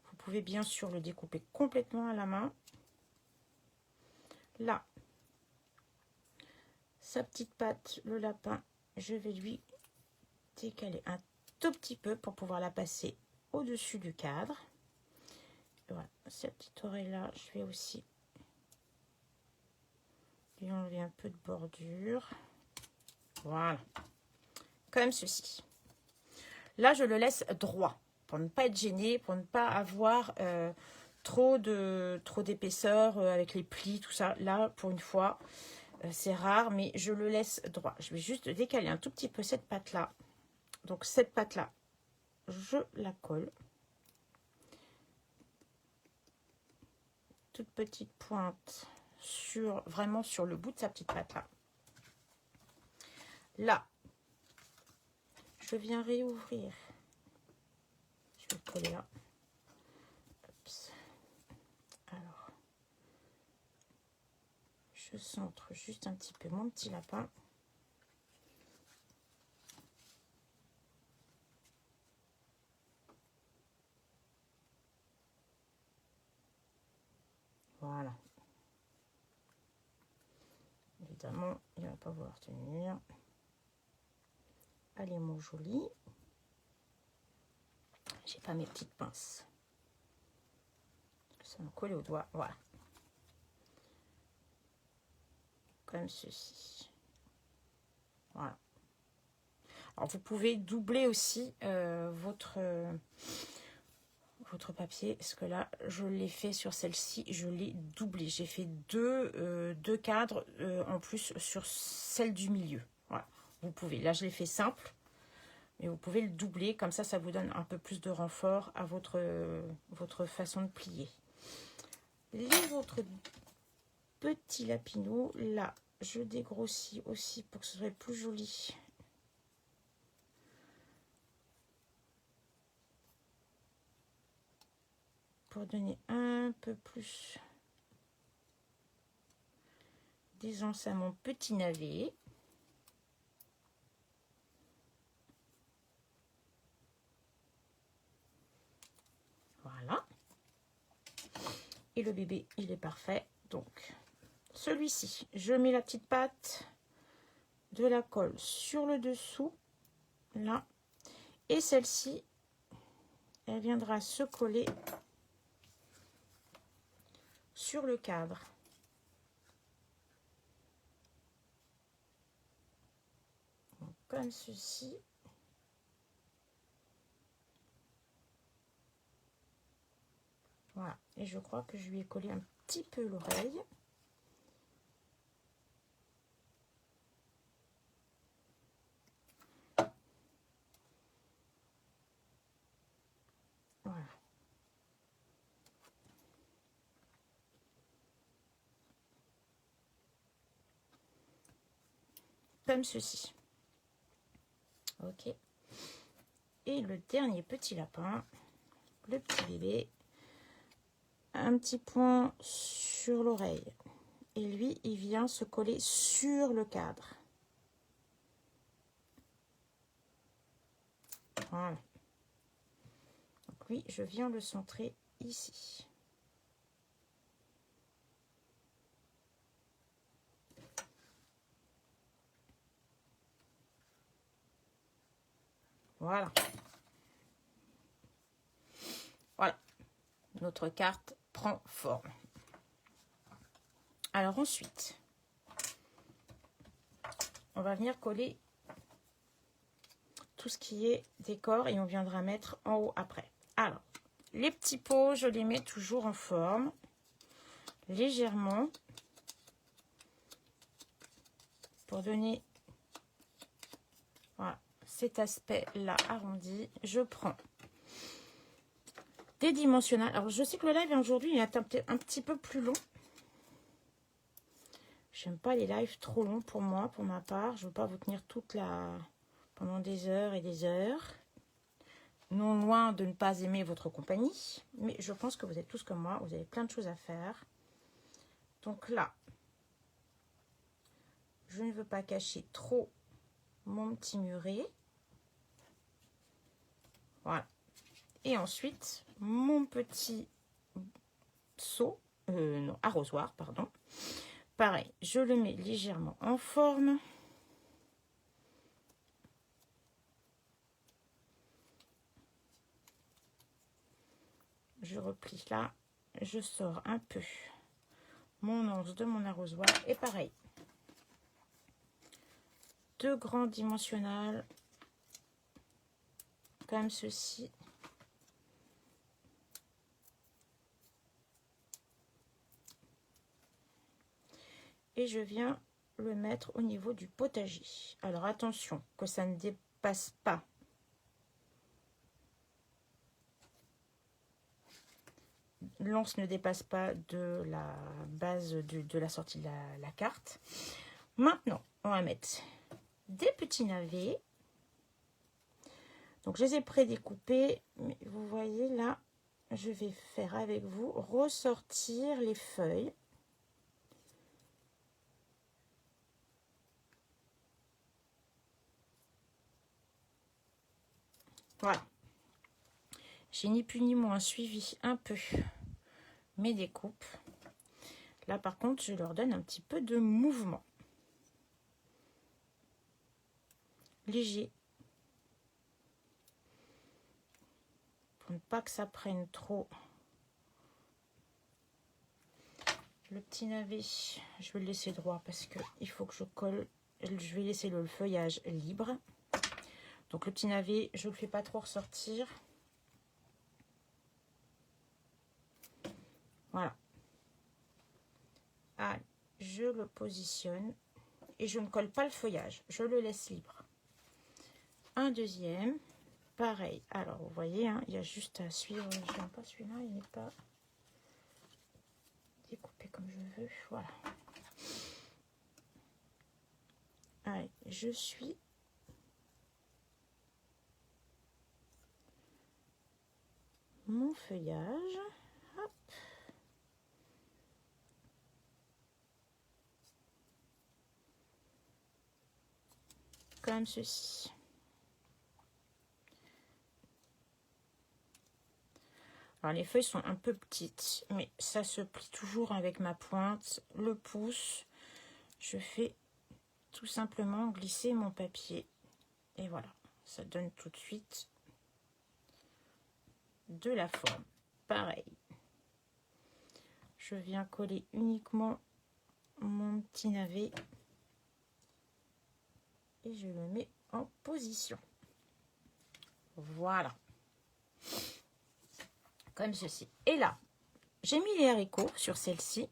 vous pouvez bien sûr le découper complètement à la main. Là, sa petite patte, le lapin, je vais lui décaler un tout petit peu pour pouvoir la passer au-dessus du cadre. Et voilà, cette petite oreille là, je vais aussi lui enlever un peu de bordure. Voilà, comme ceci. Là, je le laisse droit pour ne pas être gêné, pour ne pas avoir trop d'épaisseur avec les plis, tout ça. Là, pour une fois, c'est rare, mais je le laisse droit. Je vais juste décaler un tout petit peu cette patte-là. Donc, cette patte-là, je la colle. Toute petite pointe vraiment sur le bout de sa petite patte-là. Là, je viens réouvrir. Je vais le coller là. Oups. Alors, je centre juste un petit peu mon petit lapin. Voilà. Évidemment, il ne va pas vouloir tenir. Allez, mon joli. J'ai pas mes petites pinces. Ça me colle au doigt. Voilà. Comme ceci. Voilà. Alors, vous pouvez doubler aussi votre papier, parce que là, je l'ai fait sur celle-ci, je l'ai doublé. J'ai fait deux cadres en plus sur celle du milieu. Voilà. Vous pouvez. Là, je l'ai fait simple, mais vous pouvez le doubler. Comme ça vous donne un peu plus de renfort à votre façon de plier. Les autres petits lapinous, là, je dégrossis aussi pour que ce soit plus joli. Pour donner un peu plus d'aisance à mon petit navet. Et le bébé, il est parfait. Donc, celui-ci, je mets la petite patte de la colle sur le dessous, là. Et celle-ci, elle viendra se coller sur le cadre. Donc, comme ceci. Voilà. Et je crois que je lui ai collé un petit peu l'oreille. Voilà. Comme ceci. Ok. Et le dernier petit lapin, le petit bébé, un petit point sur l'oreille. Et lui, il vient se coller sur le cadre. Voilà. Donc lui, je viens le centrer ici. Voilà. Voilà. Notre carte prend forme. Alors ensuite, on va venir coller tout ce qui est décor et on viendra mettre en haut après. Alors, les petits pots, je les mets toujours en forme, légèrement, pour donner voilà, cet aspect-là arrondi. Je prends des dimensionnels. Alors, je sais que le live aujourd'hui est un petit peu plus long. J'aime pas les lives trop longs pour moi, pour ma part. Je veux pas vous tenir pendant des heures et des heures. Non loin de ne pas aimer votre compagnie. Mais je pense que vous êtes tous comme moi. Vous avez plein de choses à faire. Donc là, je ne veux pas cacher trop mon petit muret. Voilà. Et ensuite, mon petit seau, non, arrosoir, pardon. Pareil, je le mets légèrement en forme. Je replie là, je sors un peu mon anse de mon arrosoir. Et pareil, deux grands dimensionnels, comme ceci. Et je viens le mettre au niveau du potager. Alors attention, que ça ne dépasse pas. L'anse ne dépasse pas de la base de la sortie de la carte. Maintenant, on va mettre des petits navets. Donc, je les ai prédécoupés. Mais vous voyez là, je vais faire avec vous ressortir les feuilles. Voilà. J'ai ni plus ni moins suivi un peu mes découpes. Là, par contre, je leur donne un petit peu de mouvement. Léger. Pour ne pas que ça prenne trop. Le petit navet, je vais le laisser droit parce qu'il faut que je colle. Je vais laisser le feuillage libre. Donc le petit navet, je ne le fais pas trop ressortir. Voilà. Allez, je le positionne et je ne colle pas le feuillage. Je le laisse libre. Un deuxième. Pareil. Alors, vous voyez, hein, il y a juste à suivre. Je n'aime pas celui-là, il n'est pas découpé comme je veux. Voilà. Allez, je suis mon feuillage. Hop. Comme ceci. Alors les feuilles sont un peu petites, mais ça se plie toujours avec ma pointe, le pouce. Je fais tout simplement glisser mon papier. Et voilà, ça donne tout de suite de la forme. Pareil. Je viens coller uniquement mon petit navet. Et je le mets en position. Voilà. Comme ceci. Et là, j'ai mis les haricots sur celle-ci.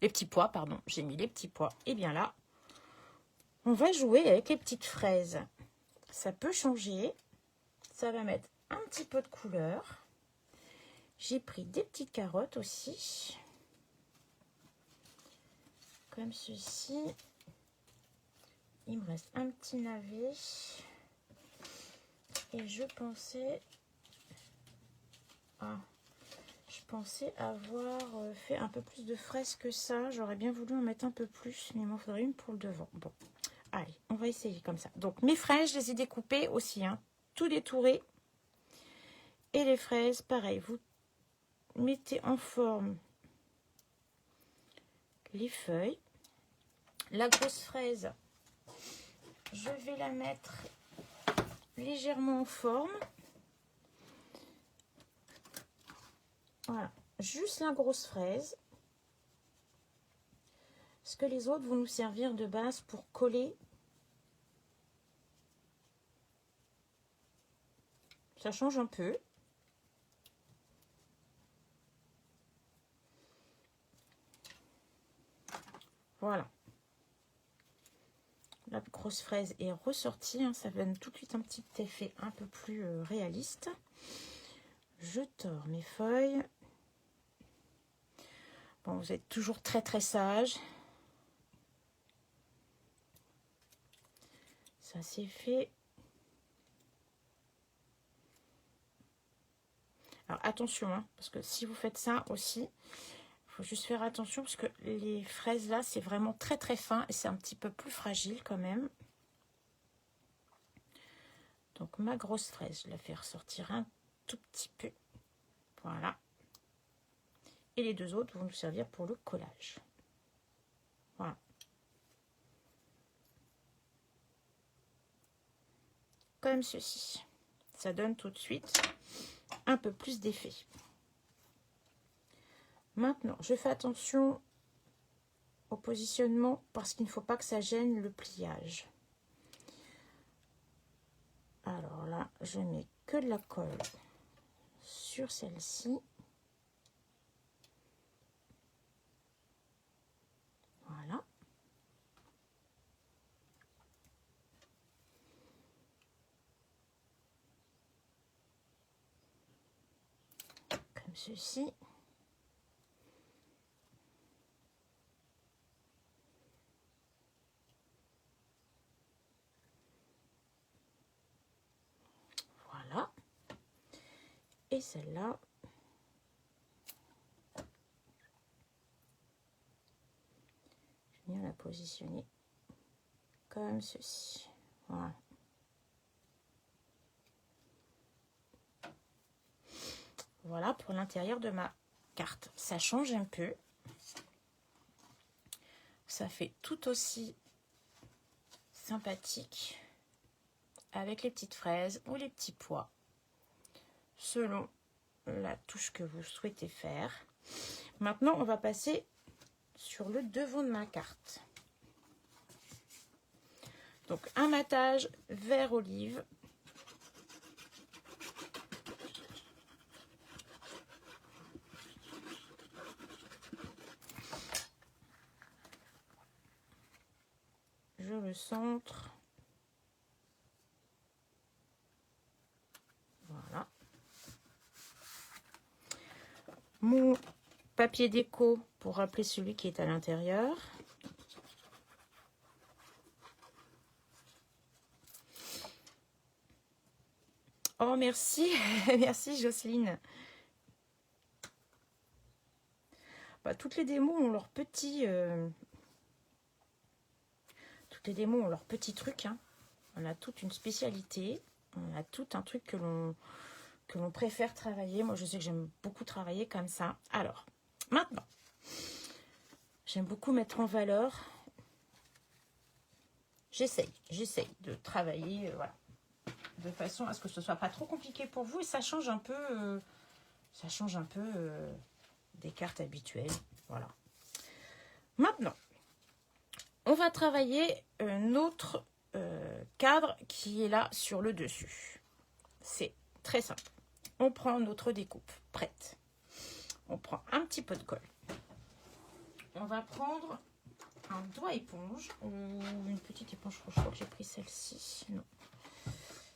Les petits pois, pardon. J'ai mis les petits pois. Et bien là, on va jouer avec les petites fraises. Ça peut changer. Ça va mettre un petit peu de couleur. J'ai pris des petites carottes aussi. Comme ceci. Il me reste un petit navet. Et je pensais... je pensais avoir fait un peu plus de fraises que ça. J'aurais bien voulu en mettre un peu plus, mais il m'en faudrait une pour le devant. Bon, allez, on va essayer comme ça. Donc, mes fraises, je les ai découpées aussi, hein, tout détouré. Et les fraises, pareil, vous mettez en forme les feuilles. La grosse fraise, je vais la mettre légèrement en forme. Voilà, juste la grosse fraise. Parce que les autres vont nous servir de base pour coller. Ça change un peu. Voilà. La grosse fraise est ressortie. Hein, ça donne tout de suite un petit effet un peu plus réaliste. Je tords mes feuilles. Bon, vous êtes toujours très très sage. Ça c'est fait. Alors attention, hein, parce que si vous faites ça aussi, il faut juste faire attention parce que les fraises là, c'est vraiment très très fin et c'est un petit peu plus fragile quand même. Donc ma grosse fraise, je la fais ressortir un tout petit peu. Voilà. Et les deux autres vont nous servir pour le collage. Voilà. Comme ceci. Ça donne tout de suite un peu plus d'effet. Maintenant, je fais attention au positionnement parce qu'il ne faut pas que ça gêne le pliage. Alors là, je mets que de la colle sur celle-ci. Voilà. Comme ceci. Voilà. Et celle-là, je viens la positionner comme ceci. Voilà. Voilà pour l'intérieur de ma carte. Ça change un peu. Ça fait tout aussi sympathique avec les petites fraises ou les petits pois, selon la touche que vous souhaitez faire. Maintenant, on va passer sur le devant de ma carte. Donc, un matage vert olive. Je le centre. Voilà. Mon papier déco pour rappeler celui qui est à l'intérieur. Oh, merci. Merci, Jocelyne. Bah, toutes les démos ont leur petit... toutes les démos ont leur petit truc. Hein. On a toute une spécialité. On a tout un truc que l'on préfère travailler. Moi, je sais que j'aime beaucoup travailler comme ça. Alors, maintenant, j'aime beaucoup mettre en valeur. J'essaye de travailler, voilà, de façon à ce que ce soit pas trop compliqué pour vous et ça change un peu, des cartes habituelles. Voilà. Maintenant, on va travailler notre cadre qui est là sur le dessus. C'est très simple. On prend notre découpe prête. On prend un petit peu de colle. On va prendre un doigt éponge ou une petite éponge. Je crois que j'ai pris celle-ci. Non.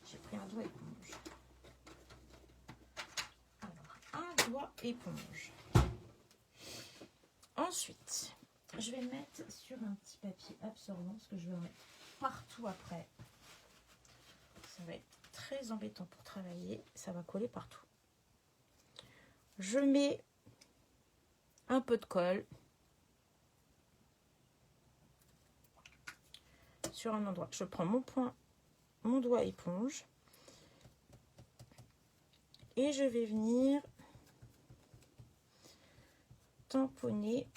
J'ai pris un doigt éponge. Alors, un doigt éponge. Ensuite, je vais le mettre sur un petit papier absorbant parce que je vais en mettre partout après. Ça va être très embêtant pour travailler. Ça va coller partout. Je mets un peu de colle sur un endroit. Je prends mon doigt éponge et je vais venir tamponner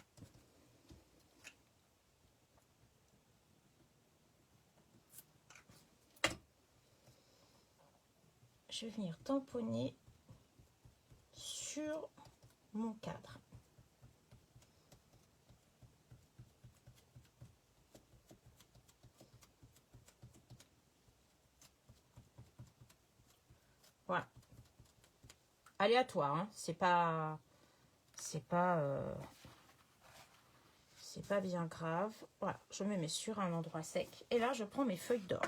sur mon cadre. Voilà. Aléatoire, hein. C'est pas bien grave. Voilà, je me mets sur un endroit sec et là je prends mes feuilles d'or.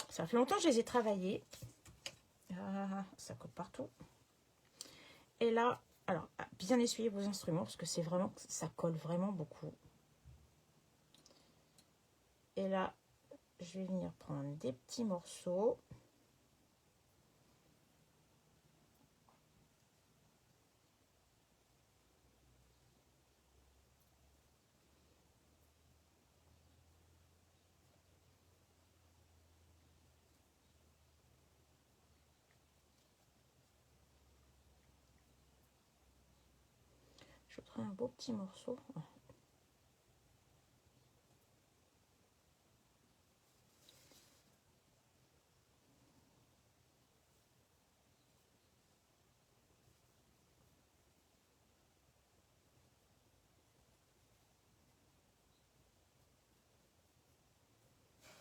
Ça fait longtemps que je les ai travaillées. Ah, ça colle partout. Et là, alors bien essuyer vos instruments parce que c'est vraiment, ça colle vraiment beaucoup. Et là, je vais venir prendre des petits morceaux. Je prends un beau petit morceau.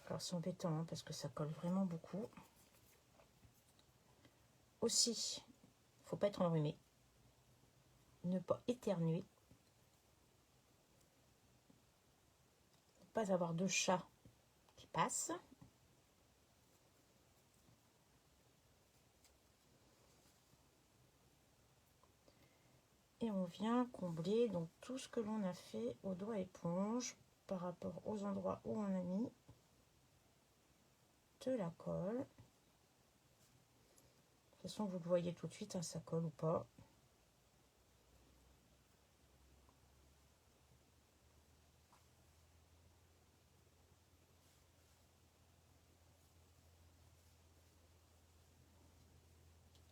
Alors c'est embêtant hein, parce que ça colle vraiment beaucoup. Aussi, il ne faut pas être enrhumé. Ne pas éternuer. Ne pas avoir de chat qui passe. Et on vient combler donc tout ce que l'on a fait au doigt éponge par rapport aux endroits où on a mis de la colle. De toute façon, vous le voyez tout de suite, hein, ça colle ou pas.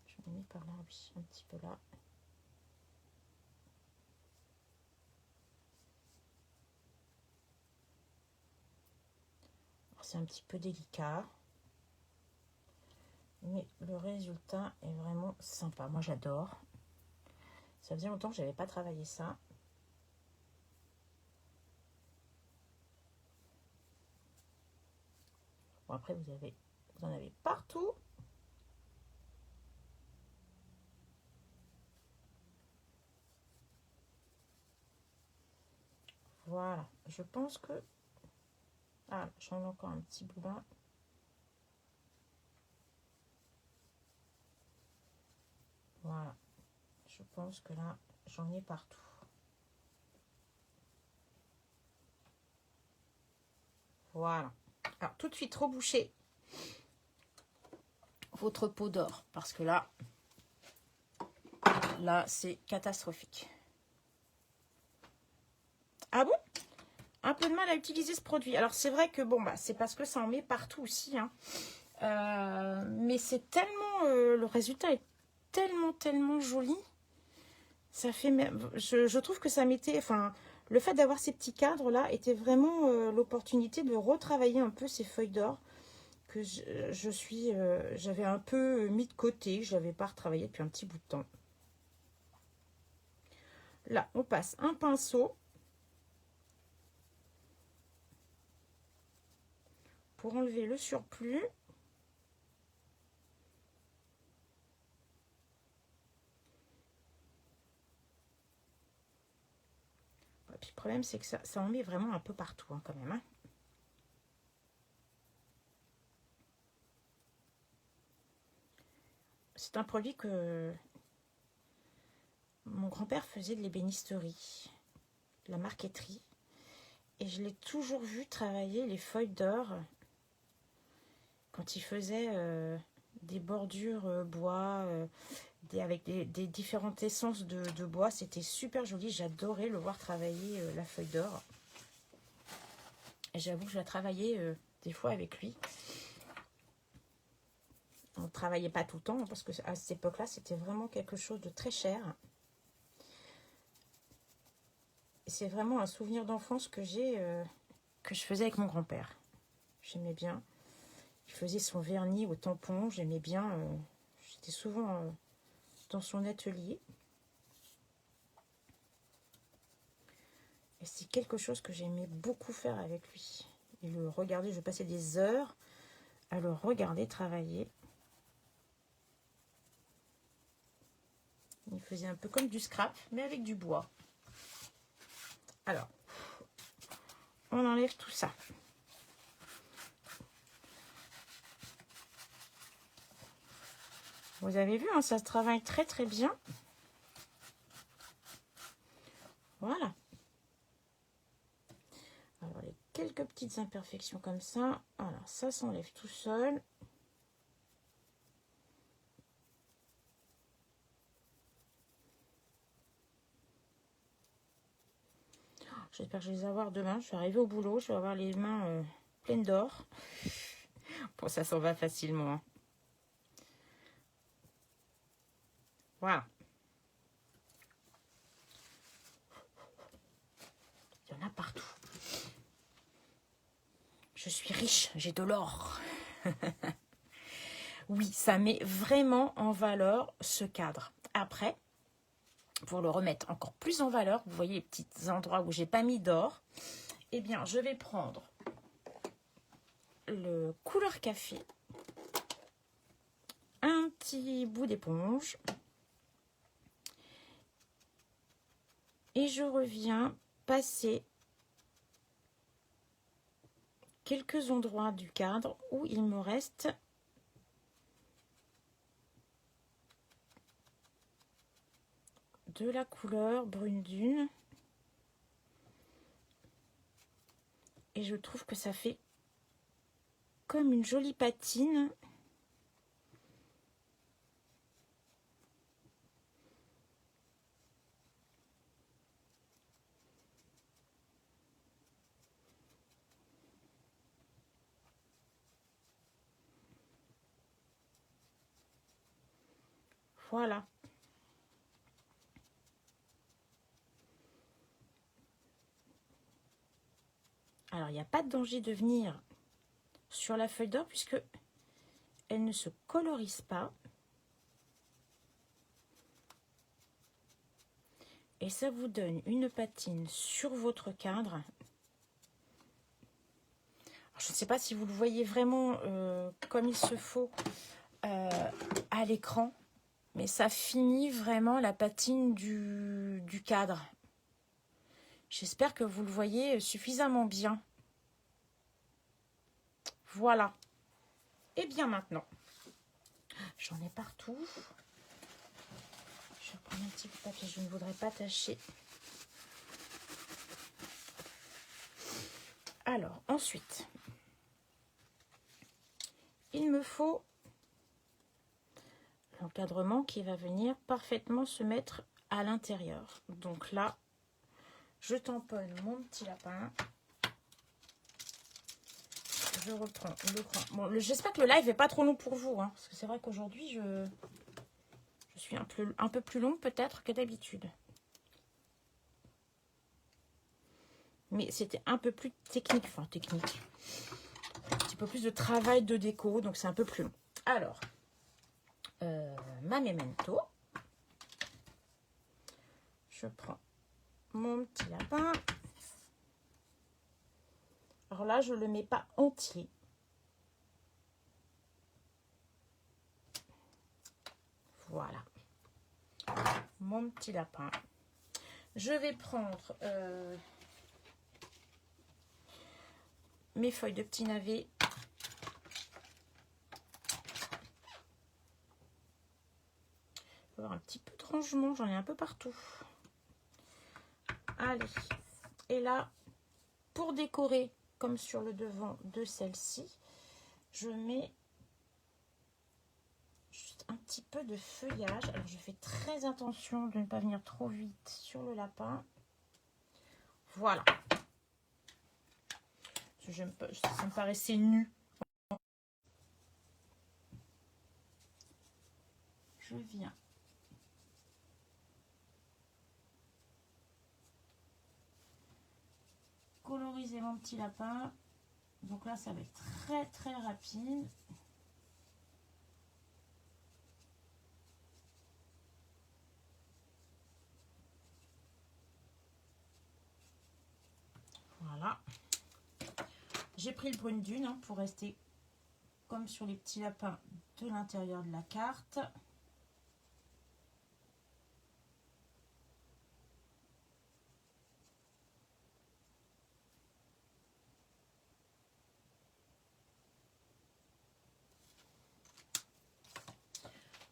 Je me mets par là, oui, un petit peu là. C'est un petit peu délicat. Mais le résultat est vraiment sympa. Moi, j'adore. Ça faisait longtemps que je n'avais pas travaillé ça. Bon, après, vous en avez partout. Voilà. Je pense que... Ah, j'en ai encore un petit bout là. Voilà. Je pense que là, j'en ai partout. Voilà. Alors, tout de suite, rebouchez votre pot d'or. Parce que là, c'est catastrophique. Ah bon? Un peu de mal à utiliser ce produit. Alors, c'est vrai que, bon, bah, c'est parce que ça en met partout aussi, hein. Mais c'est tellement... le résultat est tellement joli. Ça fait... Je trouve que ça m'était... Enfin, le fait d'avoir ces petits cadres là était vraiment l'opportunité de retravailler un peu ces feuilles d'or que j'avais un peu mis de côté. Je n'avais pas retravaillé depuis un petit bout de temps. Là, on passe un pinceau pour enlever le surplus. Et puis le problème, c'est que ça en met vraiment un peu partout hein, quand même. Hein. C'est un produit que mon grand-père faisait de l'ébénisterie, de la marqueterie. Et je l'ai toujours vu travailler les feuilles d'or quand il faisait des bordures bois, avec des différentes essences de bois. C'était super joli. J'adorais le voir travailler la feuille d'or. Et j'avoue que je la travaillais des fois avec lui. On ne travaillait pas tout le temps parce qu'à cette époque-là, c'était vraiment quelque chose de très cher. Et c'est vraiment un souvenir d'enfance que j'ai, que je faisais avec mon grand-père. J'aimais bien. Il faisait son vernis au tampon. J'aimais bien. J'étais souvent dans son atelier. Et c'est quelque chose que j'aimais beaucoup faire avec lui. Et le regarder, je passais des heures à le regarder travailler. Il faisait un peu comme du scrap, mais avec du bois. Alors, on enlève tout ça. Vous avez vu, hein, ça se travaille très bien. Voilà. Alors, les quelques petites imperfections comme ça. Voilà, ça s'enlève tout seul. J'espère que je vais les avoir demain. Je suis arrivée au boulot, je vais avoir les mains pleines d'or. Bon, ça s'en va facilement. Hein. Voilà. Il y en a partout. Je suis riche, j'ai de l'or. Oui, ça met vraiment en valeur ce cadre. Après, pour le remettre encore plus en valeur, vous voyez les petits endroits où j'ai pas mis d'or, eh bien, je vais prendre le couleur café, un petit bout d'éponge, et je reviens passer quelques endroits du cadre où il me reste de la couleur brune dune. Et je trouve que ça fait comme une jolie patine. Voilà. Alors, il n'y a pas de danger de venir sur la feuille d'or puisque elle ne se colorise pas. Et ça vous donne une patine sur votre cadre. Alors, je ne sais pas si vous le voyez vraiment comme il se faut à l'écran. Mais ça finit vraiment la patine du cadre. J'espère que vous le voyez suffisamment bien. Voilà. Et bien maintenant, j'en ai partout. Je vais prendre un petit peu de papier, je ne voudrais pas tâcher. Alors, ensuite, il me faut l'encadrement qui va venir parfaitement se mettre à l'intérieur. Donc là, je tamponne mon petit lapin. je reprends le grand. Bon, j'espère que le live n'est pas trop long pour vous, hein, parce que c'est vrai qu'aujourd'hui, je suis un peu plus longue peut-être que d'habitude. Mais c'était un peu plus technique, enfin technique. Un petit peu plus de travail de déco, donc c'est un peu plus long. Alors, ma memento. Je prends mon petit lapin. Alors là, je ne le mets pas entier. Voilà. Mon petit lapin. Je vais prendre mes feuilles de petit navet. Je vais avoir un petit peu de rangement, j'en ai un peu partout. Allez. Et là, pour décorer, comme sur le devant de celle-ci, je mets juste un petit peu de feuillage. Alors, je fais très attention de ne pas venir trop vite sur le lapin. Voilà. Ça me paraissait nu. Je viens coloriser mon petit lapin. Donc là, ça va être très très rapide. Voilà. J'ai pris le brune dune hein, pour rester comme sur les petits lapins de l'intérieur de la carte.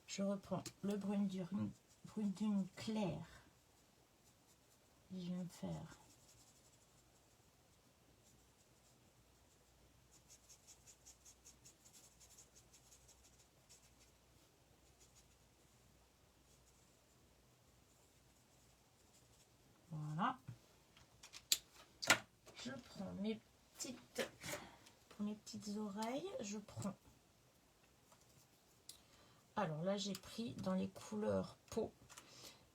Je reprends le brune dune clair. Et je vais me faire voilà. Je prends pour mes petites oreilles, je prends. Alors là, j'ai pris dans les couleurs peau.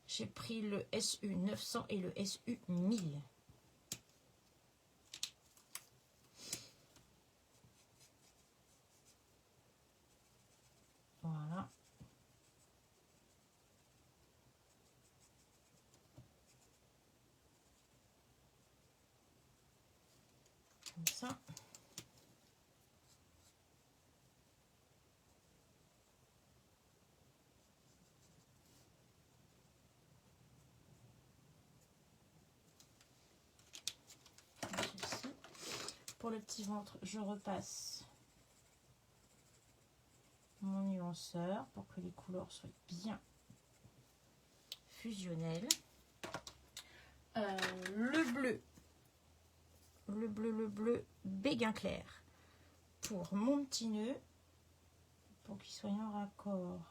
J'ai pris le SU 900 et le SU 1000. Voilà. Comme ça. Pour le petit ventre, je repasse mon nuanceur pour que les couleurs soient bien fusionnelles. Le bleu béguin clair pour mon petit nœud, pour qu'il soit en raccord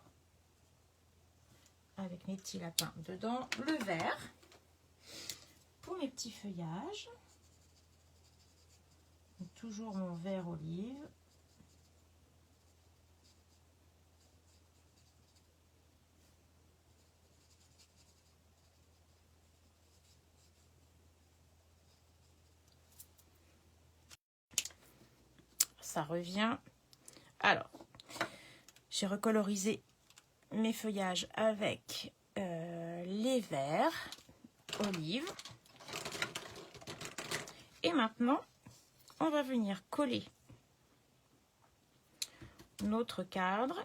avec mes petits lapins dedans. Le vert pour mes petits feuillages. Donc, toujours mon vert olive. Ça revient. Alors, j'ai recolorisé mes feuillages avec les verts olive. Et maintenant, on va venir coller notre cadre.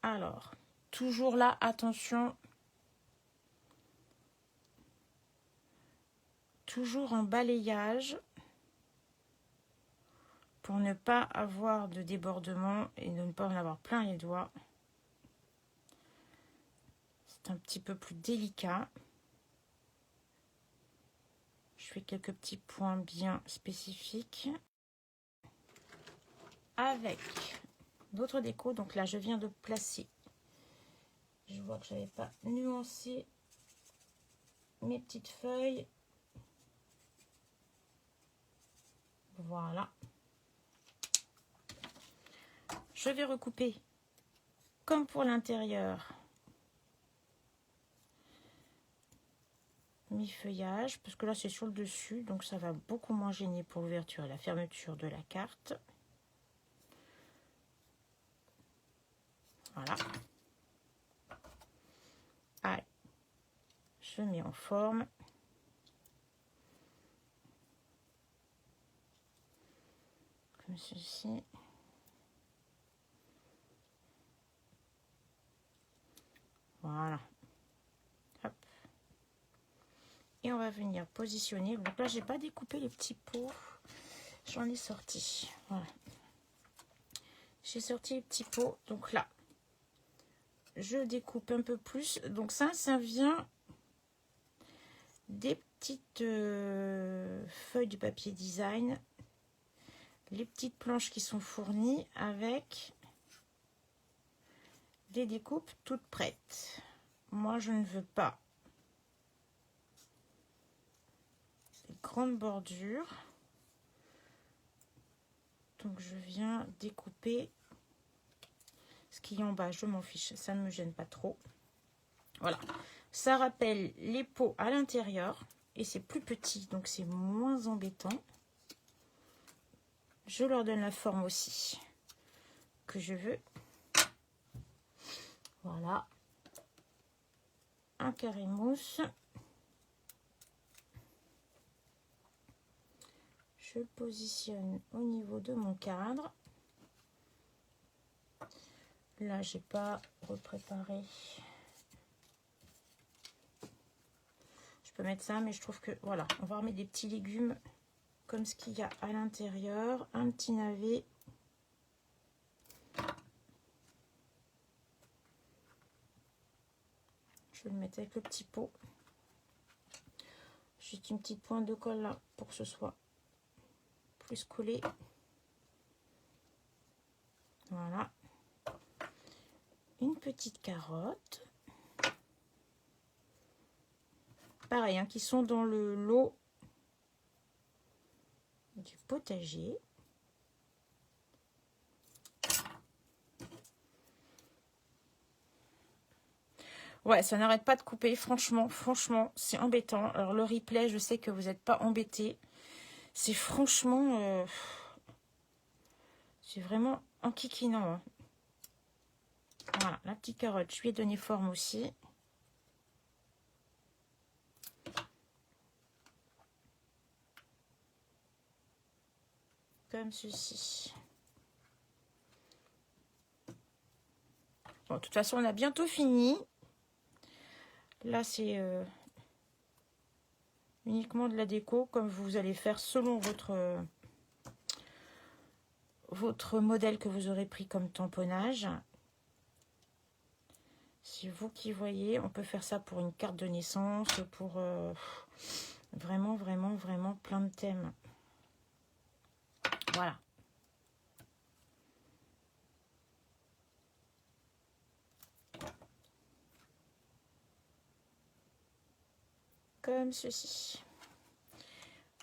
Alors, toujours là, attention, toujours en balayage pour ne pas avoir de débordement et de ne pas en avoir plein les doigts. C'est un petit peu plus délicat. Je fais quelques petits points bien spécifiques. Avec d'autres décos, donc là je viens de placer. Je vois que je n'avais pas nuancé mes petites feuilles. Voilà. Je vais recouper comme pour l'intérieur mes feuillages, parce que là c'est sur le dessus, donc ça va beaucoup moins gêner pour l'ouverture et la fermeture de la carte. Voilà. Allez, je mets en forme. Comme ceci. Voilà. Hop. Et on va venir positionner. Donc là, j'ai pas découpé les petits pots. J'en ai sorti. Voilà. J'ai sorti les petits pots. Donc là, je découpe un peu plus. Donc ça vient des petites feuilles du papier design. Les petites planches qui sont fournies avec des découpes toutes prêtes. Moi, je ne veux pas des grandes bordures. Donc, je viens découper ce qui est en bas. Je m'en fiche, ça ne me gêne pas trop. Voilà. Ça rappelle les pots à l'intérieur et c'est plus petit, donc c'est moins embêtant. Je leur donne la forme aussi que je veux. Voilà. Un carré mousse. Je le positionne au niveau de mon cadre. Là, j'ai pas repréparé. Je peux mettre ça, mais je trouve que voilà, on va remettre des petits légumes comme ce qu'il y a à l'intérieur. Un petit navet. Je vais le mettre avec le petit pot. Juste une petite pointe de colle là pour que ce soit plus collé. Voilà. Une petite carotte. Pareil, hein, qui sont dans le lot du potager. Ouais, ça n'arrête pas de couper. Franchement, c'est embêtant. Alors, le replay, je sais que vous n'êtes pas embêtés. C'est franchement... c'est vraiment enquiquinant. Hein. Voilà, la petite carotte, je lui ai donné forme aussi. Comme ceci. Bon, de toute façon, on a bientôt fini. Là, c'est uniquement de la déco, comme vous allez faire selon votre modèle que vous aurez pris comme tamponnage. C'est vous qui voyez. On peut faire ça pour une carte de naissance, pour vraiment plein de thèmes. Voilà. Comme ceci.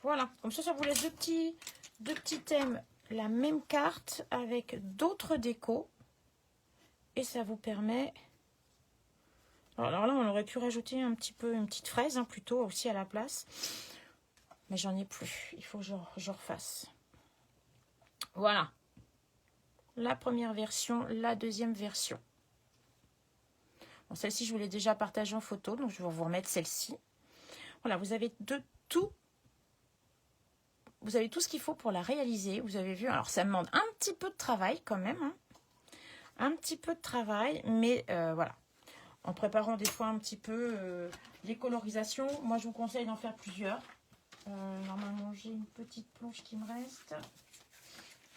Voilà. Comme ça vous laisse deux petits thèmes. La même carte avec d'autres décos. Et ça vous permet... Alors là, on aurait pu rajouter un petit peu une petite fraise, hein, plutôt aussi à la place. Mais j'en ai plus. Il faut que je refasse. Voilà. La première version, la deuxième version. Bon, celle-ci, je vous l'ai déjà partagée en photo, donc je vais vous remettre celle-ci. Voilà, vous avez tout. Vous avez tout ce qu'il faut pour la réaliser. Vous avez vu, alors ça demande un petit peu de travail quand même. Hein. Un petit peu de travail, mais voilà. En préparant des fois un petit peu les colorisations, moi je vous conseille d'en faire plusieurs. Normalement, j'ai une petite planche qui me reste.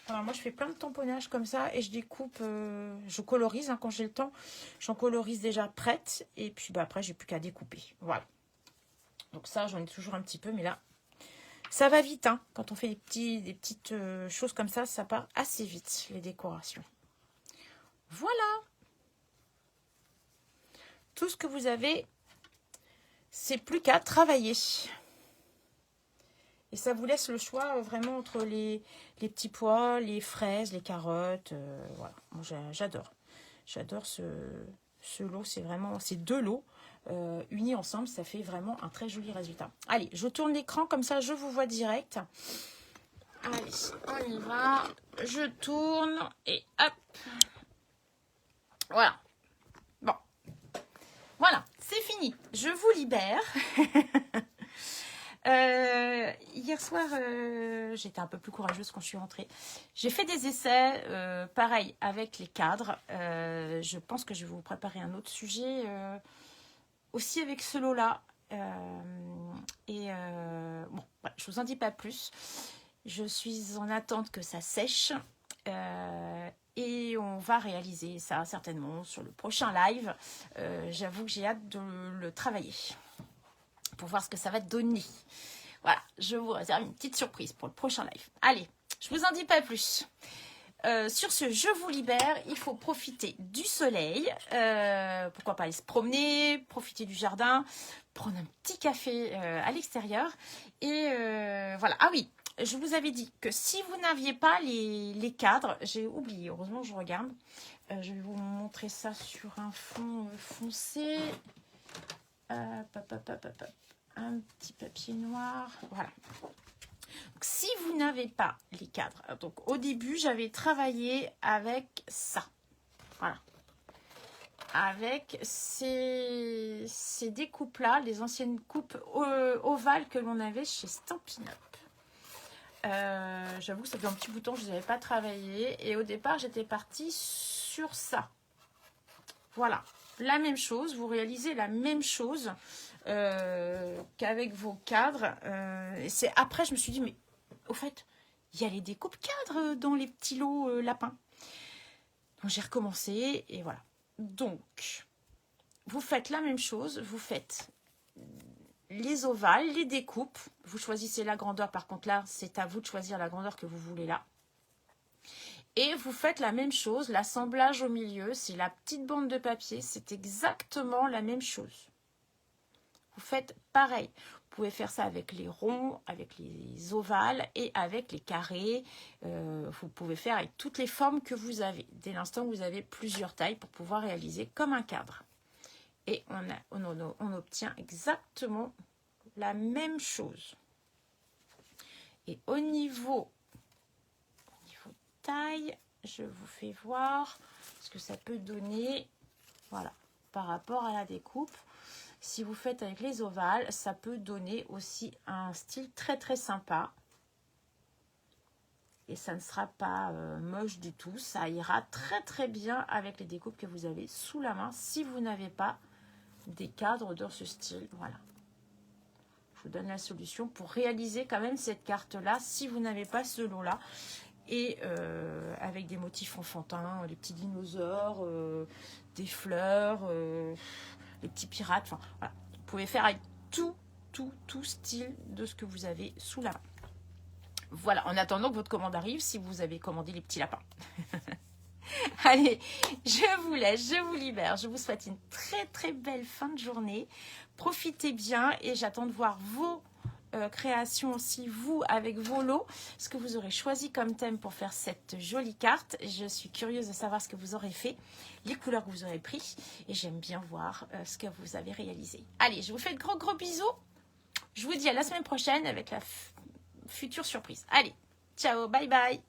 Alors moi je fais plein de tamponnages comme ça et je découpe, je colorise hein, quand j'ai le temps. J'en colorise déjà prête et puis bah, après j'ai plus qu'à découper. Voilà. Donc ça j'en ai toujours un petit peu, mais là ça va vite. Hein. Quand on fait des petites choses comme ça part assez vite les décorations. Voilà. Tout ce que vous avez, c'est plus qu'à travailler. Et ça vous laisse le choix vraiment entre les petits pois, les fraises, les carottes. Voilà, moi j'adore. J'adore ce lot, c'est vraiment ces deux lots unis ensemble, ça fait vraiment un très joli résultat. Allez, je tourne l'écran, comme ça je vous vois direct. Allez, on y va. Je tourne et hop. Voilà. Bon. Voilà, c'est fini. Je vous libère. Hier soir, j'étais un peu plus courageuse quand je suis rentrée. J'ai fait des essais, pareil, avec les cadres. Je pense que je vais vous préparer un autre sujet aussi avec ce lot-là. Bon, voilà, je vous en dis pas plus. Je suis en attente que ça sèche. Et on va réaliser ça certainement sur le prochain live. J'avoue que j'ai hâte de le travailler pour voir ce que ça va donner. Voilà, je vous réserve une petite surprise pour le prochain live. Allez, je vous en dis pas plus. Sur ce, je vous libère. Il faut profiter du soleil. Pourquoi pas aller se promener, profiter du jardin, prendre un petit café à l'extérieur. Et voilà. Ah oui, je vous avais dit que si vous n'aviez pas les cadres, j'ai oublié, heureusement je regarde. Je vais vous montrer ça sur un fond foncé. Un petit papier noir, voilà. Donc, si vous n'avez pas les cadres, donc au début j'avais travaillé avec ça, voilà, avec ces découpes là, les anciennes coupes ovales que l'on avait chez Stampin' Up. J'avoue que ça fait un petit bout de temps que je ne les avais pas travaillé et au départ j'étais partie sur ça, voilà, la même chose, vous réalisez la même chose qu'avec vos cadres. Et c'est après, je me suis dit, mais au fait, il y a les découpes cadres dans les petits lots lapins. Donc, j'ai recommencé et voilà. Donc, vous faites la même chose. Vous faites les ovales, les découpes. Vous choisissez la grandeur. Par contre, là, c'est à vous de choisir la grandeur que vous voulez là. Et vous faites la même chose. L'assemblage au milieu, c'est la petite bande de papier. C'est exactement la même chose. Vous faites pareil. Vous pouvez faire ça avec les ronds, avec les ovales et avec les carrés. Vous pouvez faire avec toutes les formes que vous avez. Dès l'instant où vous avez plusieurs tailles pour pouvoir réaliser comme un cadre. Et on obtient exactement la même chose. Et au niveau taille, je vous fais voir ce que ça peut donner. Voilà, par rapport à la découpe. Si vous faites avec les ovales, ça peut donner aussi un style très très sympa. Et ça ne sera pas moche du tout. Ça ira très très bien avec les découpes que vous avez sous la main si vous n'avez pas des cadres dans ce style. Voilà. Je vous donne la solution pour réaliser quand même cette carte-là si vous n'avez pas ce lot-là. Et avec des motifs enfantins, les petits dinosaures, des fleurs, les petits pirates. Enfin, voilà. Vous pouvez faire avec tout style de ce que vous avez sous la main. Voilà, en attendant que votre commande arrive, si vous avez commandé les petits lapins. Allez, je vous laisse, je vous libère. Je vous souhaite une très très belle fin de journée. Profitez bien et j'attends de voir vos création aussi, vous, avec vos lots, ce que vous aurez choisi comme thème pour faire cette jolie carte. Je suis curieuse de savoir ce que vous aurez fait, les couleurs que vous aurez pris, et j'aime bien voir ce que vous avez réalisé. Allez, je vous fais de gros bisous. Je vous dis à la semaine prochaine avec la future surprise. Allez, ciao, bye bye.